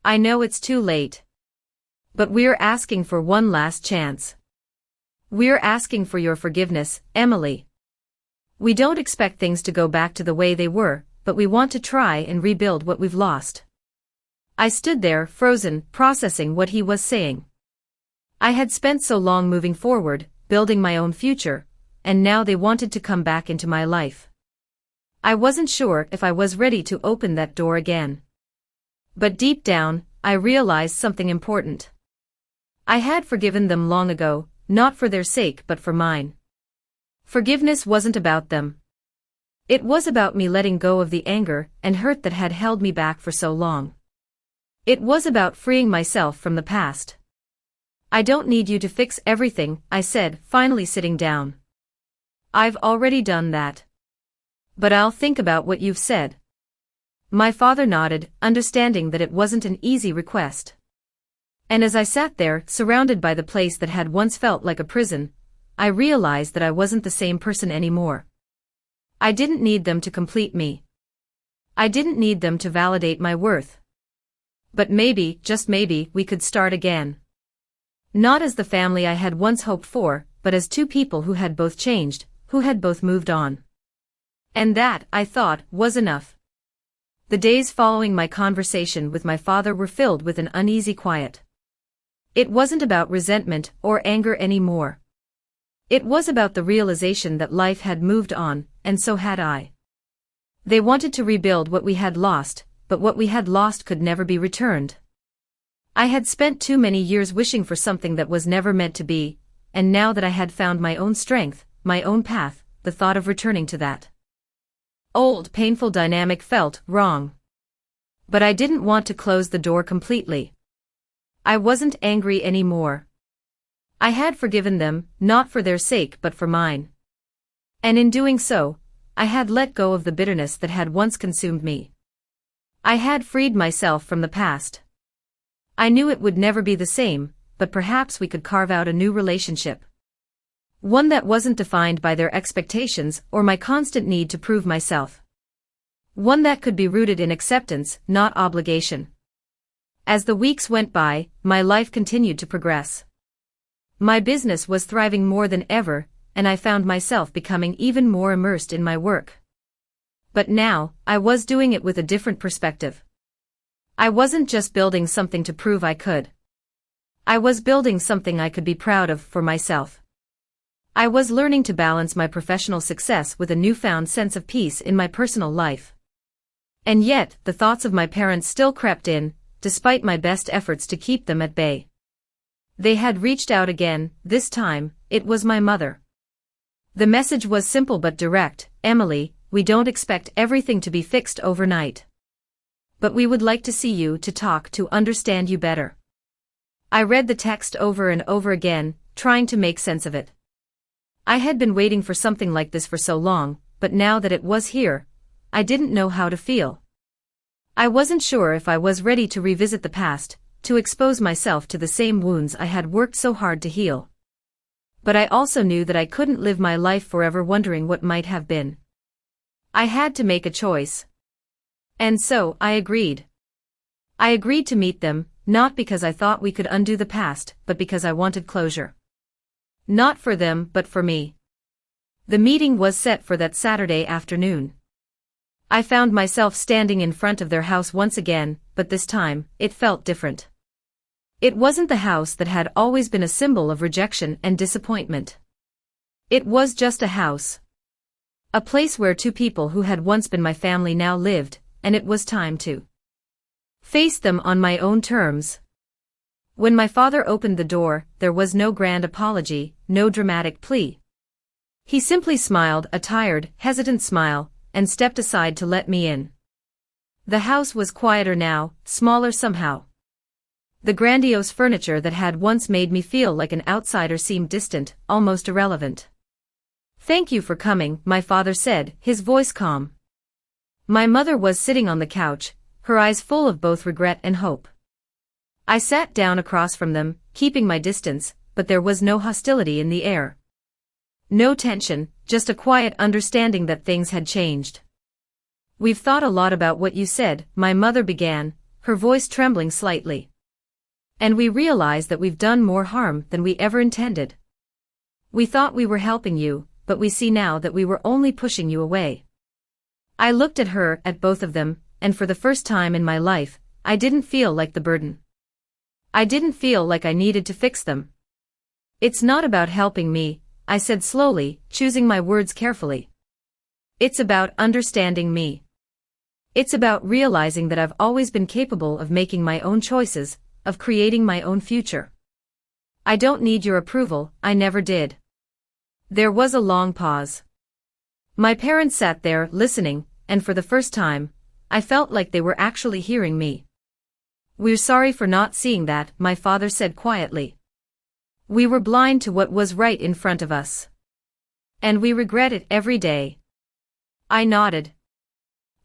I know it's too late. But we're asking for one last chance. We're asking for your forgiveness, Emily. We don't expect things to go back to the way they were, but we want to try and rebuild what we've lost. I stood there, frozen, processing what he was saying. I had spent so long moving forward, building my own future, and now they wanted to come back into my life. I wasn't sure if I was ready to open that door again. But deep down, I realized something important. I had forgiven them long ago, not for their sake but for mine. Forgiveness wasn't about them. It was about me letting go of the anger and hurt that had held me back for so long. It was about freeing myself from the past. I don't need you to fix everything, I said, finally sitting down. I've already done that. But I'll think about what you've said. My father nodded, understanding that it wasn't an easy request. And as I sat there, surrounded by the place that had once felt like a prison, I realized that I wasn't the same person anymore. I didn't need them to complete me. I didn't need them to validate my worth. But maybe, just maybe, we could start again. Not as the family I had once hoped for, but as two people who had both changed, who had both moved on. And that, I thought, was enough. The days following my conversation with my father were filled with an uneasy quiet. It wasn't about resentment or anger anymore. It was about the realization that life had moved on, and so had I. They wanted to rebuild what we had lost, but what we had lost could never be returned. I had spent too many years wishing for something that was never meant to be, and now that I had found my own strength, my own path, the thought of returning to that old painful dynamic felt wrong. But I didn't want to close the door completely. I wasn't angry anymore. I had forgiven them, not for their sake but for mine. And in doing so, I had let go of the bitterness that had once consumed me. I had freed myself from the past. I knew it would never be the same, but perhaps we could carve out a new relationship. One that wasn't defined by their expectations or my constant need to prove myself. One that could be rooted in acceptance, not obligation. As the weeks went by, my life continued to progress. My business was thriving more than ever, and I found myself becoming even more immersed in my work. But now, I was doing it with a different perspective. I wasn't just building something to prove I could. I was building something I could be proud of for myself. I was learning to balance my professional success with a newfound sense of peace in my personal life. And yet, the thoughts of my parents still crept in, despite my best efforts to keep them at bay. They had reached out again, this time, it was my mother. The message was simple but direct, Emily, we don't expect everything to be fixed overnight. But we would like to see you, to talk, to understand you better. I read the text over and over again, trying to make sense of it. I had been waiting for something like this for so long, but now that it was here, I didn't know how to feel. I wasn't sure if I was ready to revisit the past, to expose myself to the same wounds I had worked so hard to heal. But I also knew that I couldn't live my life forever wondering what might have been. I had to make a choice. And so, I agreed. I agreed to meet them, not because I thought we could undo the past, but because I wanted closure. Not for them, but for me. The meeting was set for that Saturday afternoon. I found myself standing in front of their house once again, but this time, it felt different. It wasn't the house that had always been a symbol of rejection and disappointment. It was just a house. A place where two people who had once been my family now lived, and it was time to face them on my own terms. When my father opened the door, there was no grand apology, no dramatic plea. He simply smiled, a tired, hesitant smile, and stepped aside to let me in. The house was quieter now, smaller somehow. The grandiose furniture that had once made me feel like an outsider seemed distant, almost irrelevant. "Thank you for coming," my father said, his voice calm. My mother was sitting on the couch, her eyes full of both regret and hope. I sat down across from them, keeping my distance, but there was no hostility in the air. No tension, just a quiet understanding that things had changed. "We've thought a lot about what you said," my mother began, her voice trembling slightly. "And we realize that we've done more harm than we ever intended. We thought we were helping you, but we see now that we were only pushing you away." I looked at her, at both of them, and for the first time in my life, I didn't feel like the burden. I didn't feel like I needed to fix them. "It's not about helping me," I said slowly, choosing my words carefully. "It's about understanding me. It's about realizing that I've always been capable of making my own choices, of creating my own future. I don't need your approval, I never did." There was a long pause. My parents sat there, listening, and for the first time, I felt like they were actually hearing me. "We're sorry for not seeing that," my father said quietly. "We were blind to what was right in front of us. And we regret it every day." I nodded.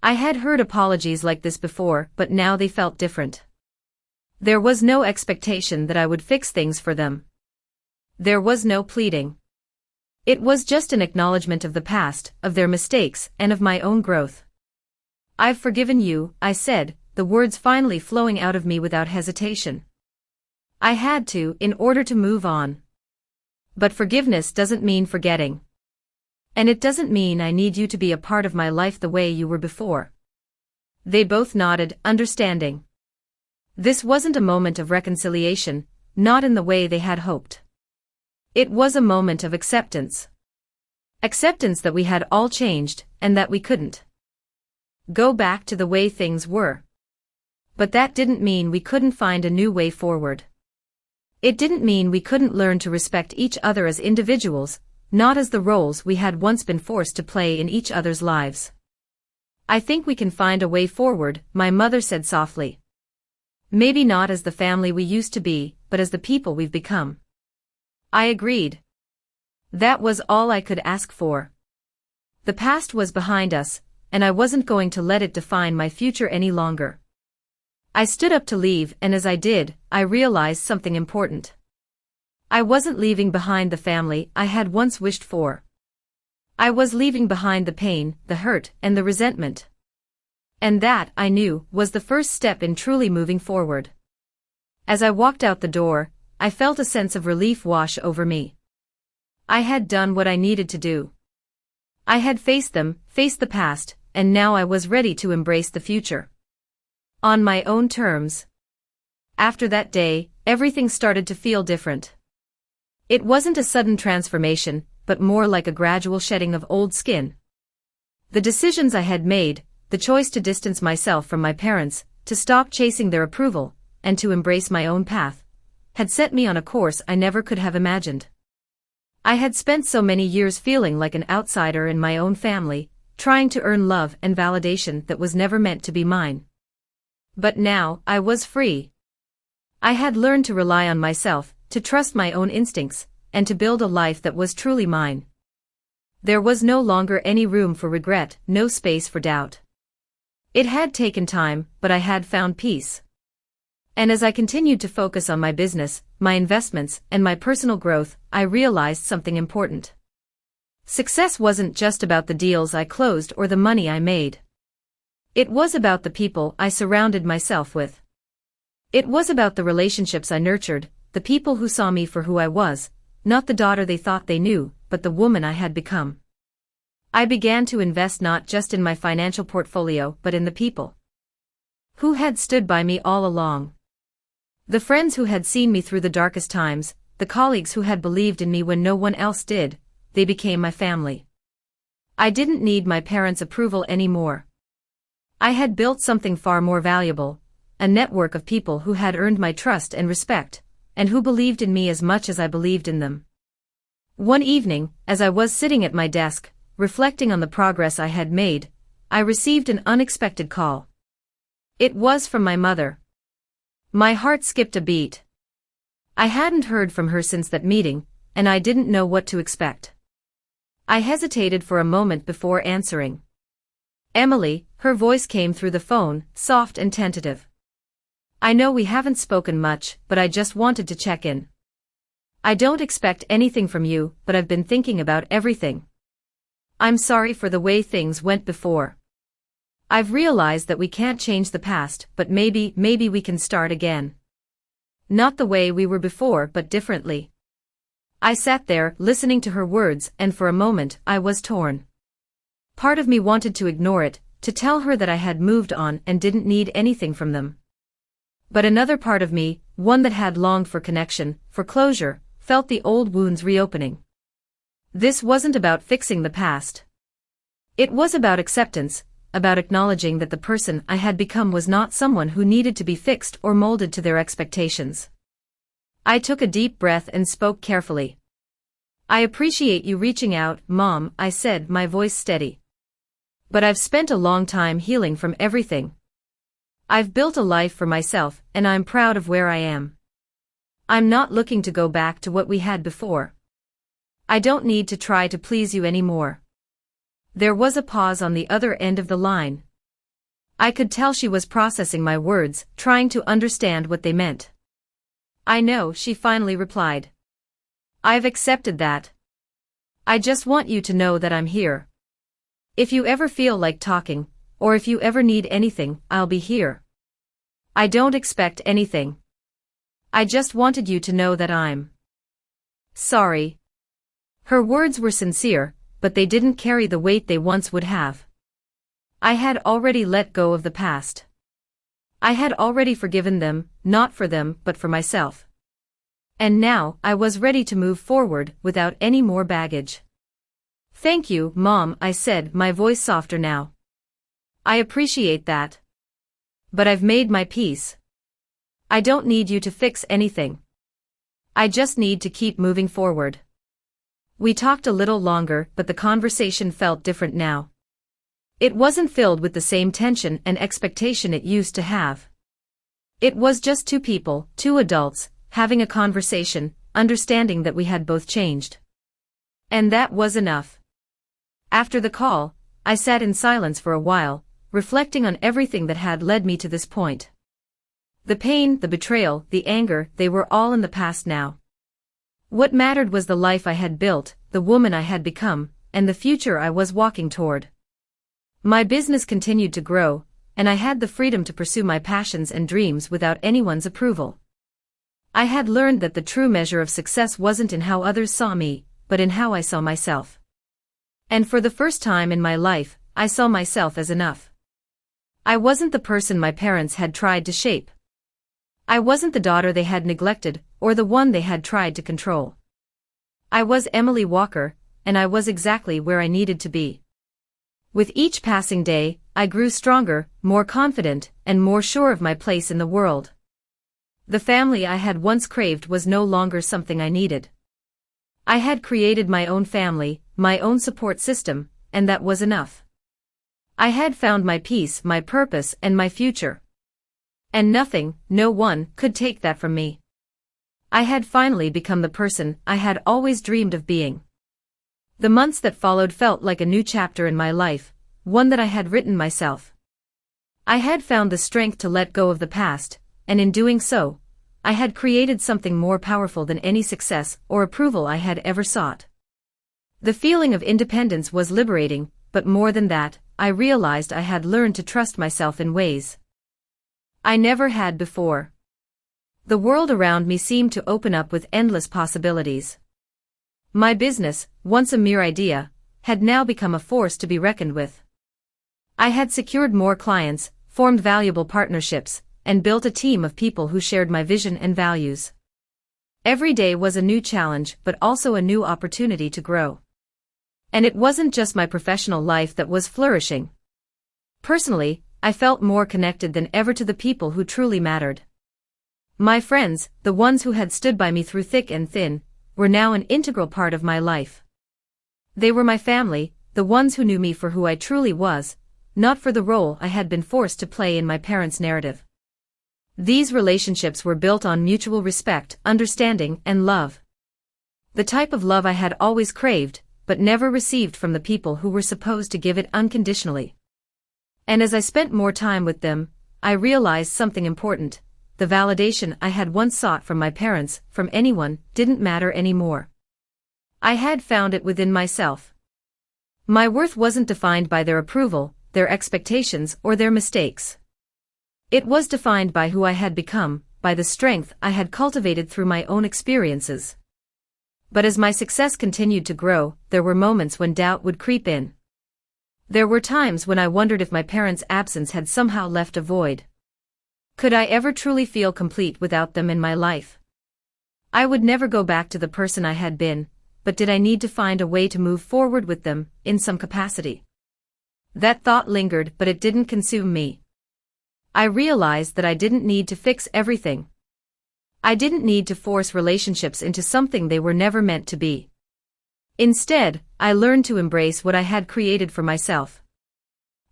I had heard apologies like this before, but now they felt different. There was no expectation that I would fix things for them. There was no pleading. It was just an acknowledgement of the past, of their mistakes, and of my own growth. "I've forgiven you," I said, the words finally flowing out of me without hesitation. I had to, in order to move on. But forgiveness doesn't mean forgetting. And it doesn't mean I need you to be a part of my life the way you were before. They both nodded, understanding. This wasn't a moment of reconciliation, not in the way they had hoped. It was a moment of acceptance. Acceptance that we had all changed, and that we couldn't go back to the way things were. But that didn't mean we couldn't find a new way forward. It didn't mean we couldn't learn to respect each other as individuals, not as the roles we had once been forced to play in each other's lives. "I think we can find a way forward," my mother said softly. "Maybe not as the family we used to be, but as the people we've become." I agreed. That was all I could ask for. The past was behind us, and I wasn't going to let it define my future any longer. I stood up to leave, and as I did, I realized something important. I wasn't leaving behind the family I had once wished for. I was leaving behind the pain, the hurt, and the resentment. And that, I knew, was the first step in truly moving forward. As I walked out the door, I felt a sense of relief wash over me. I had done what I needed to do. I had faced them, faced the past, and now I was ready to embrace the future. On my own terms. After that day, everything started to feel different. It wasn't a sudden transformation, but more like a gradual shedding of old skin. The decisions I had made, the choice to distance myself from my parents, to stop chasing their approval, and to embrace my own path, had set me on a course I never could have imagined. I had spent so many years feeling like an outsider in my own family, trying to earn love and validation that was never meant to be mine. But now, I was free. I had learned to rely on myself, to trust my own instincts, and to build a life that was truly mine. There was no longer any room for regret, no space for doubt. It had taken time, but I had found peace. And as I continued to focus on my business, my investments, and my personal growth, I realized something important. Success wasn't just about the deals I closed or the money I made. It was about the people I surrounded myself with. It was about the relationships I nurtured, the people who saw me for who I was, not the daughter they thought they knew, but the woman I had become. I began to invest not just in my financial portfolio but in the people who had stood by me all along. The friends who had seen me through the darkest times, the colleagues who had believed in me when no one else did, they became my family. I didn't need my parents' approval anymore. I had built something far more valuable, a network of people who had earned my trust and respect, and who believed in me as much as I believed in them. One evening, as I was sitting at my desk, reflecting on the progress I had made, I received an unexpected call. It was from my mother. My heart skipped a beat. I hadn't heard from her since that meeting, and I didn't know what to expect. I hesitated for a moment before answering. "Emily," her voice came through the phone, soft and tentative. "I know we haven't spoken much, but I just wanted to check in. I don't expect anything from you, but I've been thinking about everything. I'm sorry for the way things went before. I've realized that we can't change the past, but maybe we can start again. Not the way we were before, but differently." I sat there, listening to her words, and for a moment, I was torn. Part of me wanted to ignore it, to tell her that I had moved on and didn't need anything from them. But another part of me, one that had longed for connection, for closure, felt the old wounds reopening. This wasn't about fixing the past. It was about acceptance, about acknowledging that the person I had become was not someone who needed to be fixed or molded to their expectations. I took a deep breath and spoke carefully. "I appreciate you reaching out, Mom," I said, my voice steady. "But I've spent a long time healing from everything. I've built a life for myself, and I'm proud of where I am. I'm not looking to go back to what we had before. I don't need to try to please you anymore." There was a pause on the other end of the line. I could tell she was processing my words, trying to understand what they meant. "I know," she finally replied. "I've accepted that. I just want you to know that I'm here. If you ever feel like talking, or if you ever need anything, I'll be here. I don't expect anything. I just wanted you to know that I'm sorry." Her words were sincere, but they didn't carry the weight they once would have. I had already let go of the past. I had already forgiven them, not for them, but for myself. And now, I was ready to move forward without any more baggage. "Thank you, Mom," I said, my voice softer now. "I appreciate that. But I've made my peace. I don't need you to fix anything. I just need to keep moving forward." We talked a little longer, but the conversation felt different now. It wasn't filled with the same tension and expectation it used to have. It was just two people, two adults, having a conversation, understanding that we had both changed. And that was enough. After the call, I sat in silence for a while, reflecting on everything that had led me to this point. The pain, the betrayal, the anger, they were all in the past now. What mattered was the life I had built, the woman I had become, and the future I was walking toward. My business continued to grow, and I had the freedom to pursue my passions and dreams without anyone's approval. I had learned that the true measure of success wasn't in how others saw me, but in how I saw myself. And for the first time in my life, I saw myself as enough. I wasn't the person my parents had tried to shape. I wasn't the daughter they had neglected, or the one they had tried to control. I was Emily Walker, and I was exactly where I needed to be. With each passing day, I grew stronger, more confident, and more sure of my place in the world. The family I had once craved was no longer something I needed. I had created my own family, my own support system, and that was enough. I had found my peace, my purpose, and my future. And nothing, no one, could take that from me. I had finally become the person I had always dreamed of being. The months that followed felt like a new chapter in my life, one that I had written myself. I had found the strength to let go of the past, and in doing so, I had created something more powerful than any success or approval I had ever sought. The feeling of independence was liberating, but more than that, I realized I had learned to trust myself in ways I never had before. The world around me seemed to open up with endless possibilities. My business, once a mere idea, had now become a force to be reckoned with. I had secured more clients, formed valuable partnerships, and built a team of people who shared my vision and values. Every day was a new challenge, but also a new opportunity to grow. And it wasn't just my professional life that was flourishing. Personally, I felt more connected than ever to the people who truly mattered. My friends, the ones who had stood by me through thick and thin, were now an integral part of my life. They were my family, the ones who knew me for who I truly was, not for the role I had been forced to play in my parents' narrative. These relationships were built on mutual respect, understanding, and love. The type of love I had always craved, but never received from the people who were supposed to give it unconditionally. And as I spent more time with them, I realized something important. The validation I had once sought from my parents, from anyone, didn't matter anymore. I had found it within myself. My worth wasn't defined by their approval, their expectations, or their mistakes. It was defined by who I had become, by the strength I had cultivated through my own experiences. But as my success continued to grow, there were moments when doubt would creep in. There were times when I wondered if my parents' absence had somehow left a void. Could I ever truly feel complete without them in my life? I would never go back to the person I had been, but did I need to find a way to move forward with them, in some capacity? That thought lingered, but it didn't consume me. I realized that I didn't need to fix everything. I didn't need to force relationships into something they were never meant to be. Instead, I learned to embrace what I had created for myself.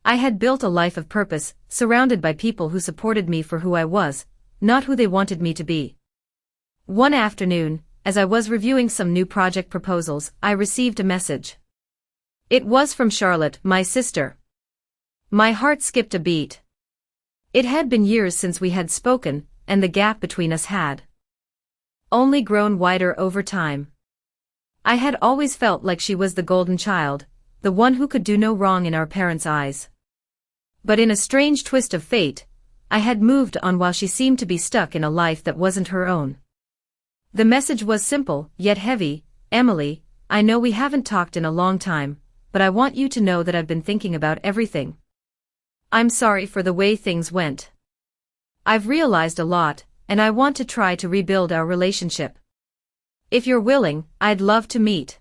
I had built a life of purpose, surrounded by people who supported me for who I was, not who they wanted me to be. One afternoon, as I was reviewing some new project proposals, I received a message. It was from Charlotte, my sister. My heart skipped a beat. It had been years since we had spoken, and the gap between us had only grown wider over time. I had always felt like she was the golden child, the one who could do no wrong in our parents' eyes. But in a strange twist of fate, I had moved on while she seemed to be stuck in a life that wasn't her own. The message was simple, yet heavy. Emily, I know we haven't talked in a long time, but I want you to know that I've been thinking about everything. I'm sorry for the way things went. I've realized a lot, and I want to try to rebuild our relationship. If you're willing, I'd love to meet.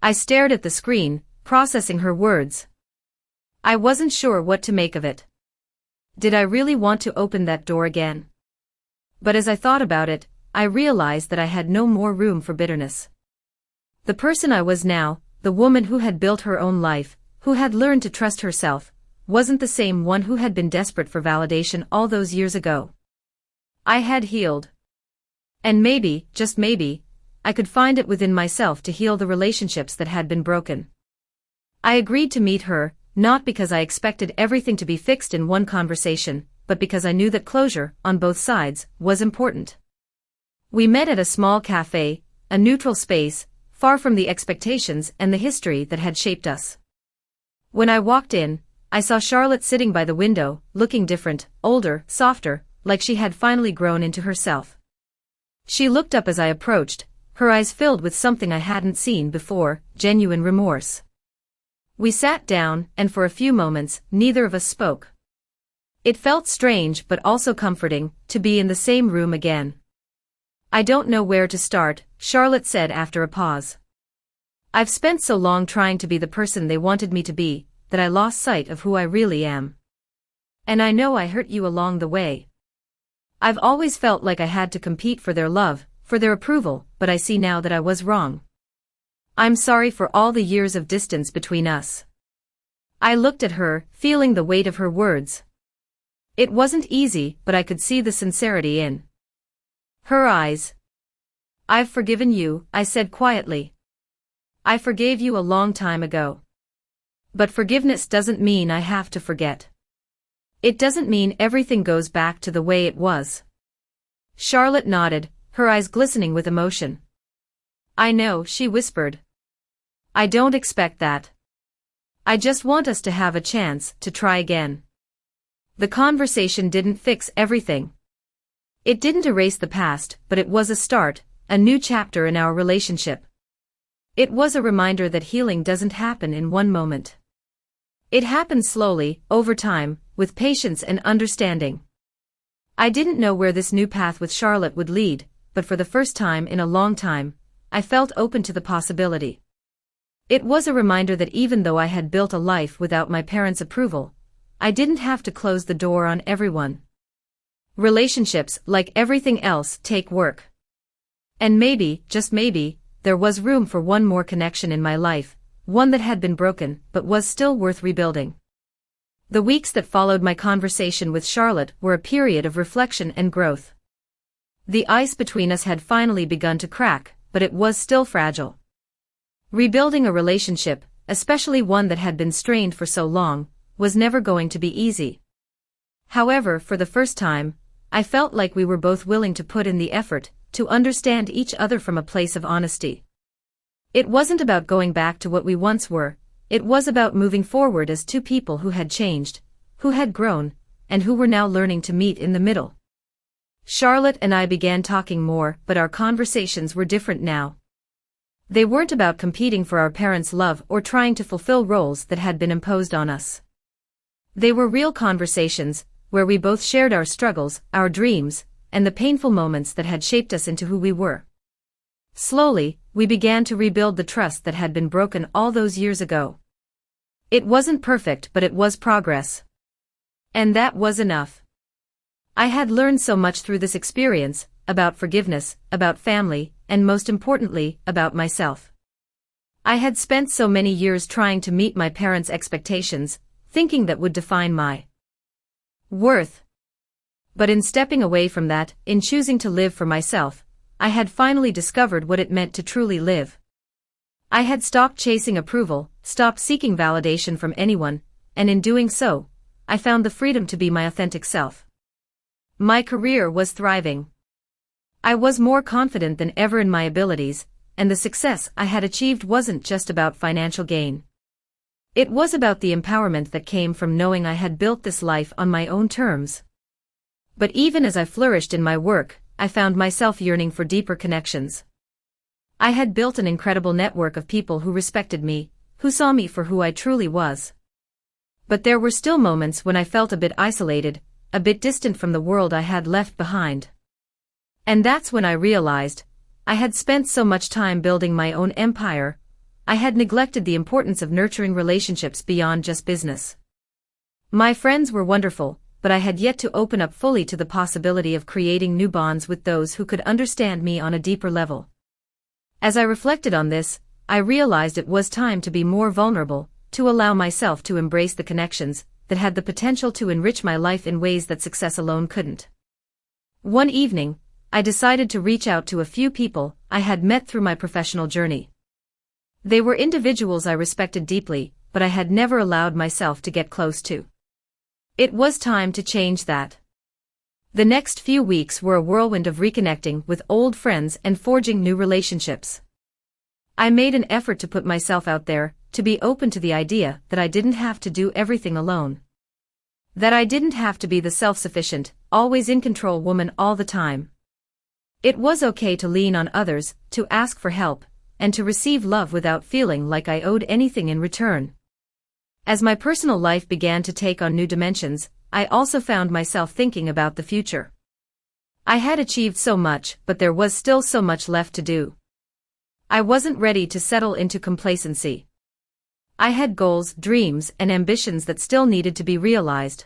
I stared at the screen, processing her words. I wasn't sure what to make of it. Did I really want to open that door again? But as I thought about it, I realized that I had no more room for bitterness. The person I was now, the woman who had built her own life, who had learned to trust herself, wasn't the same one who had been desperate for validation all those years ago. I had healed. And maybe, just maybe, I could find it within myself to heal the relationships that had been broken. I agreed to meet her, not because I expected everything to be fixed in one conversation, but because I knew that closure, on both sides, was important. We met at a small cafe, a neutral space, far from the expectations and the history that had shaped us. When I walked in, I saw Charlotte sitting by the window, looking different, older, softer, like she had finally grown into herself. She looked up as I approached, her eyes filled with something I hadn't seen before, genuine remorse. We sat down, and for a few moments, neither of us spoke. It felt strange but also comforting, to be in the same room again. I don't know where to start, Charlotte said after a pause. I've spent so long trying to be the person they wanted me to be, that I lost sight of who I really am. And I know I hurt you along the way. I've always felt like I had to compete for their love, for their approval, but I see now that I was wrong. I'm sorry for all the years of distance between us. I looked at her, feeling the weight of her words. It wasn't easy, but I could see the sincerity in her eyes. I've forgiven you, I said quietly. I forgave you a long time ago. But forgiveness doesn't mean I have to forget. It doesn't mean everything goes back to the way it was. Charlotte nodded, her eyes glistening with emotion. I know, she whispered. I don't expect that. I just want us to have a chance to try again. The conversation didn't fix everything. It didn't erase the past, but it was a start, a new chapter in our relationship. It was a reminder that healing doesn't happen in one moment. It happens slowly, over time, with patience and understanding. I didn't know where this new path with Charlotte would lead, but for the first time in a long time, I felt open to the possibility. It was a reminder that even though I had built a life without my parents' approval, I didn't have to close the door on everyone. Relationships, like everything else, take work. And maybe, just maybe, there was room for one more connection in my life, one that had been broken but was still worth rebuilding. The weeks that followed my conversation with Charlotte were a period of reflection and growth. The ice between us had finally begun to crack, but it was still fragile. Rebuilding a relationship, especially one that had been strained for so long, was never going to be easy. However, for the first time, I felt like we were both willing to put in the effort to understand each other from a place of honesty. It wasn't about going back to what we once were, it was about moving forward as two people who had changed, who had grown, and who were now learning to meet in the middle. Charlotte and I began talking more, but our conversations were different now. They weren't about competing for our parents' love or trying to fulfill roles that had been imposed on us. They were real conversations, where we both shared our struggles, our dreams, and the painful moments that had shaped us into who we were. Slowly, we began to rebuild the trust that had been broken all those years ago. It wasn't perfect, but it was progress. And that was enough. I had learned so much through this experience, about forgiveness, about family, and most importantly, about myself. I had spent so many years trying to meet my parents' expectations, thinking that would define my worth. But in stepping away from that, in choosing to live for myself, I had finally discovered what it meant to truly live. I had stopped chasing approval, stopped seeking validation from anyone, and in doing so, I found the freedom to be my authentic self. My career was thriving. I was more confident than ever in my abilities, and the success I had achieved wasn't just about financial gain. It was about the empowerment that came from knowing I had built this life on my own terms. But even as I flourished in my work, I found myself yearning for deeper connections. I had built an incredible network of people who respected me, who saw me for who I truly was. But there were still moments when I felt a bit isolated, a bit distant from the world I had left behind. And that's when I realized, I had spent so much time building my own empire, I had neglected the importance of nurturing relationships beyond just business. My friends were wonderful, but I had yet to open up fully to the possibility of creating new bonds with those who could understand me on a deeper level. As I reflected on this, I realized it was time to be more vulnerable, to allow myself to embrace the connections that had the potential to enrich my life in ways that success alone couldn't. One evening, I decided to reach out to a few people I had met through my professional journey. They were individuals I respected deeply, but I had never allowed myself to get close to. It was time to change that. The next few weeks were a whirlwind of reconnecting with old friends and forging new relationships. I made an effort to put myself out there, to be open to the idea that I didn't have to do everything alone. That I didn't have to be the self-sufficient, always in control woman all the time. It was okay to lean on others, to ask for help, and to receive love without feeling like I owed anything in return. As my personal life began to take on new dimensions, I also found myself thinking about the future. I had achieved so much, but there was still so much left to do. I wasn't ready to settle into complacency. I had goals, dreams, and ambitions that still needed to be realized.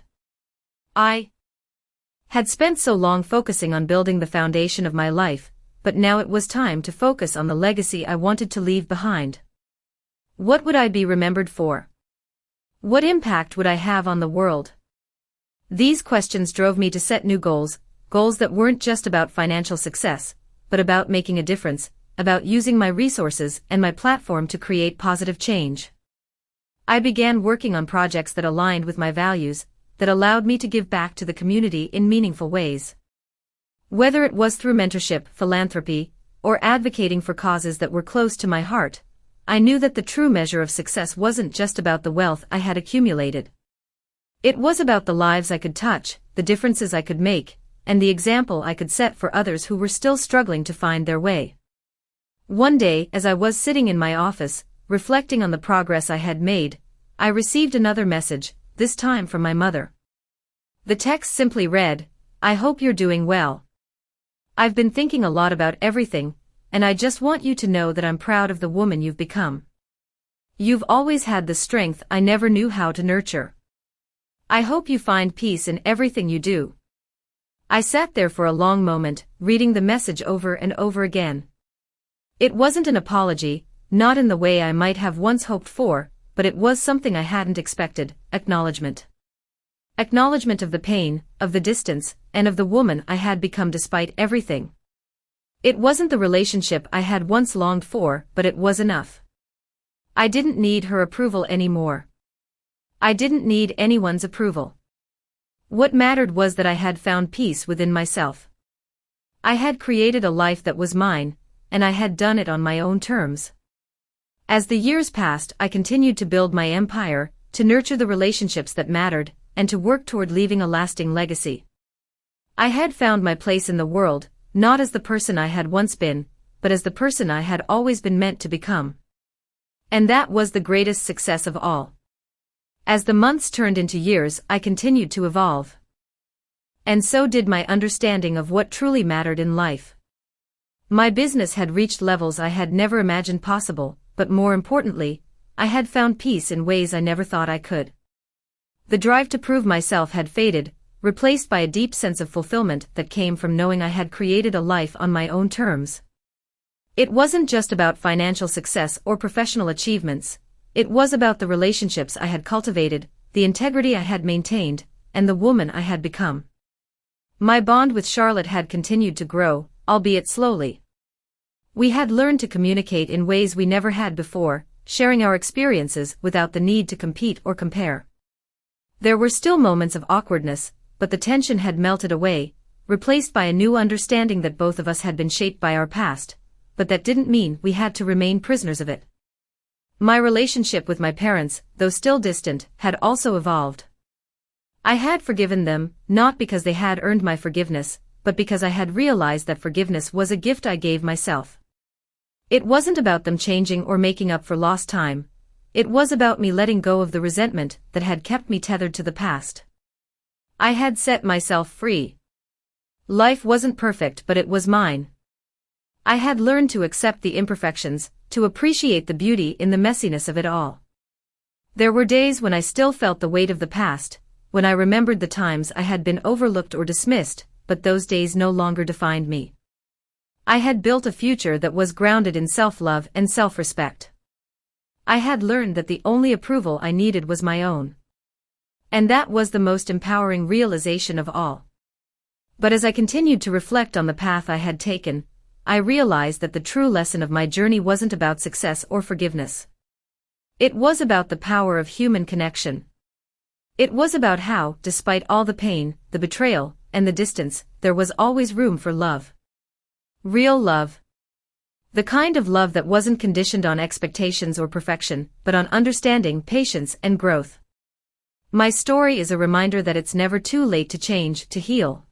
I had spent so long focusing on building the foundation of my life, but now it was time to focus on the legacy I wanted to leave behind. What would I be remembered for? What impact would I have on the world? These questions drove me to set new goals, goals that weren't just about financial success, but about making a difference, about using my resources and my platform to create positive change. I began working on projects that aligned with my values, that allowed me to give back to the community in meaningful ways. Whether it was through mentorship, philanthropy, or advocating for causes that were close to my heart, I knew that the true measure of success wasn't just about the wealth I had accumulated. It was about the lives I could touch, the differences I could make, and the example I could set for others who were still struggling to find their way. One day, as I was sitting in my office, reflecting on the progress I had made, I received another message, this time from my mother. The text simply read, "I hope you're doing well. I've been thinking a lot about everything, and I just want you to know that I'm proud of the woman you've become. You've always had the strength I never knew how to nurture. I hope you find peace in everything you do. I sat there for a long moment, reading the message over and over again. It wasn't an apology, not in the way I might have once hoped for, but it was something I hadn't expected: acknowledgement. Acknowledgement of the pain, of the distance, and of the woman I had become despite everything. It wasn't the relationship I had once longed for, but it was enough. I didn't need her approval anymore. I didn't need anyone's approval. What mattered was that I had found peace within myself. I had created a life that was mine, and I had done it on my own terms. As the years passed, I continued to build my empire, to nurture the relationships that mattered, and to work toward leaving a lasting legacy. I had found my place in the world, not as the person I had once been, but as the person I had always been meant to become. And that was the greatest success of all. As the months turned into years, I continued to evolve. And so did my understanding of what truly mattered in life. My business had reached levels I had never imagined possible, but more importantly, I had found peace in ways I never thought I could. The drive to prove myself had faded, replaced by a deep sense of fulfillment that came from knowing I had created a life on my own terms. It wasn't just about financial success or professional achievements, it was about the relationships I had cultivated, the integrity I had maintained, and the woman I had become. My bond with Charlotte had continued to grow, albeit slowly. We had learned to communicate in ways we never had before, sharing our experiences without the need to compete or compare. There were still moments of awkwardness, but the tension had melted away, replaced by a new understanding that both of us had been shaped by our past, but that didn't mean we had to remain prisoners of it. My relationship with my parents, though still distant, had also evolved. I had forgiven them, not because they had earned my forgiveness, but because I had realized that forgiveness was a gift I gave myself. It wasn't about them changing or making up for lost time. It was about me letting go of the resentment that had kept me tethered to the past. I had set myself free. Life wasn't perfect, but it was mine. I had learned to accept the imperfections, to appreciate the beauty in the messiness of it all. There were days when I still felt the weight of the past, when I remembered the times I had been overlooked or dismissed, but those days no longer defined me. I had built a future that was grounded in self-love and self-respect. I had learned that the only approval I needed was my own. And that was the most empowering realization of all. But as I continued to reflect on the path I had taken, I realized that the true lesson of my journey wasn't about success or forgiveness. It was about the power of human connection. It was about how, despite all the pain, the betrayal, and the distance, there was always room for love. Real love. The kind of love that wasn't conditioned on expectations or perfection, but on understanding, patience, and growth. My story is a reminder that it's never too late to change, to heal,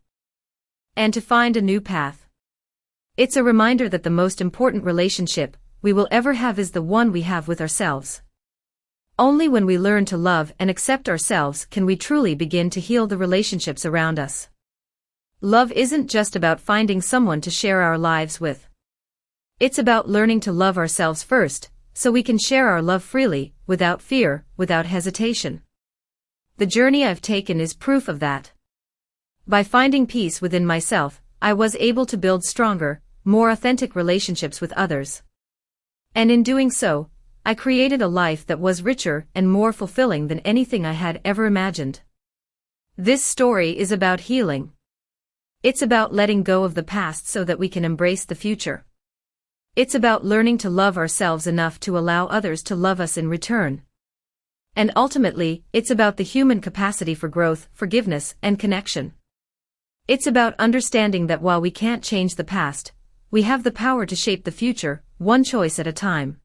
and to find a new path. It's a reminder that the most important relationship we will ever have is the one we have with ourselves. Only when we learn to love and accept ourselves can we truly begin to heal the relationships around us. Love isn't just about finding someone to share our lives with. It's about learning to love ourselves first, so we can share our love freely, without fear, without hesitation. The journey I've taken is proof of that. By finding peace within myself, I was able to build stronger, more authentic relationships with others. And in doing so, I created a life that was richer and more fulfilling than anything I had ever imagined. This story is about healing. It's about letting go of the past so that we can embrace the future. It's about learning to love ourselves enough to allow others to love us in return. And ultimately, it's about the human capacity for growth, forgiveness, and connection. It's about understanding that while we can't change the past, we have the power to shape the future, one choice at a time.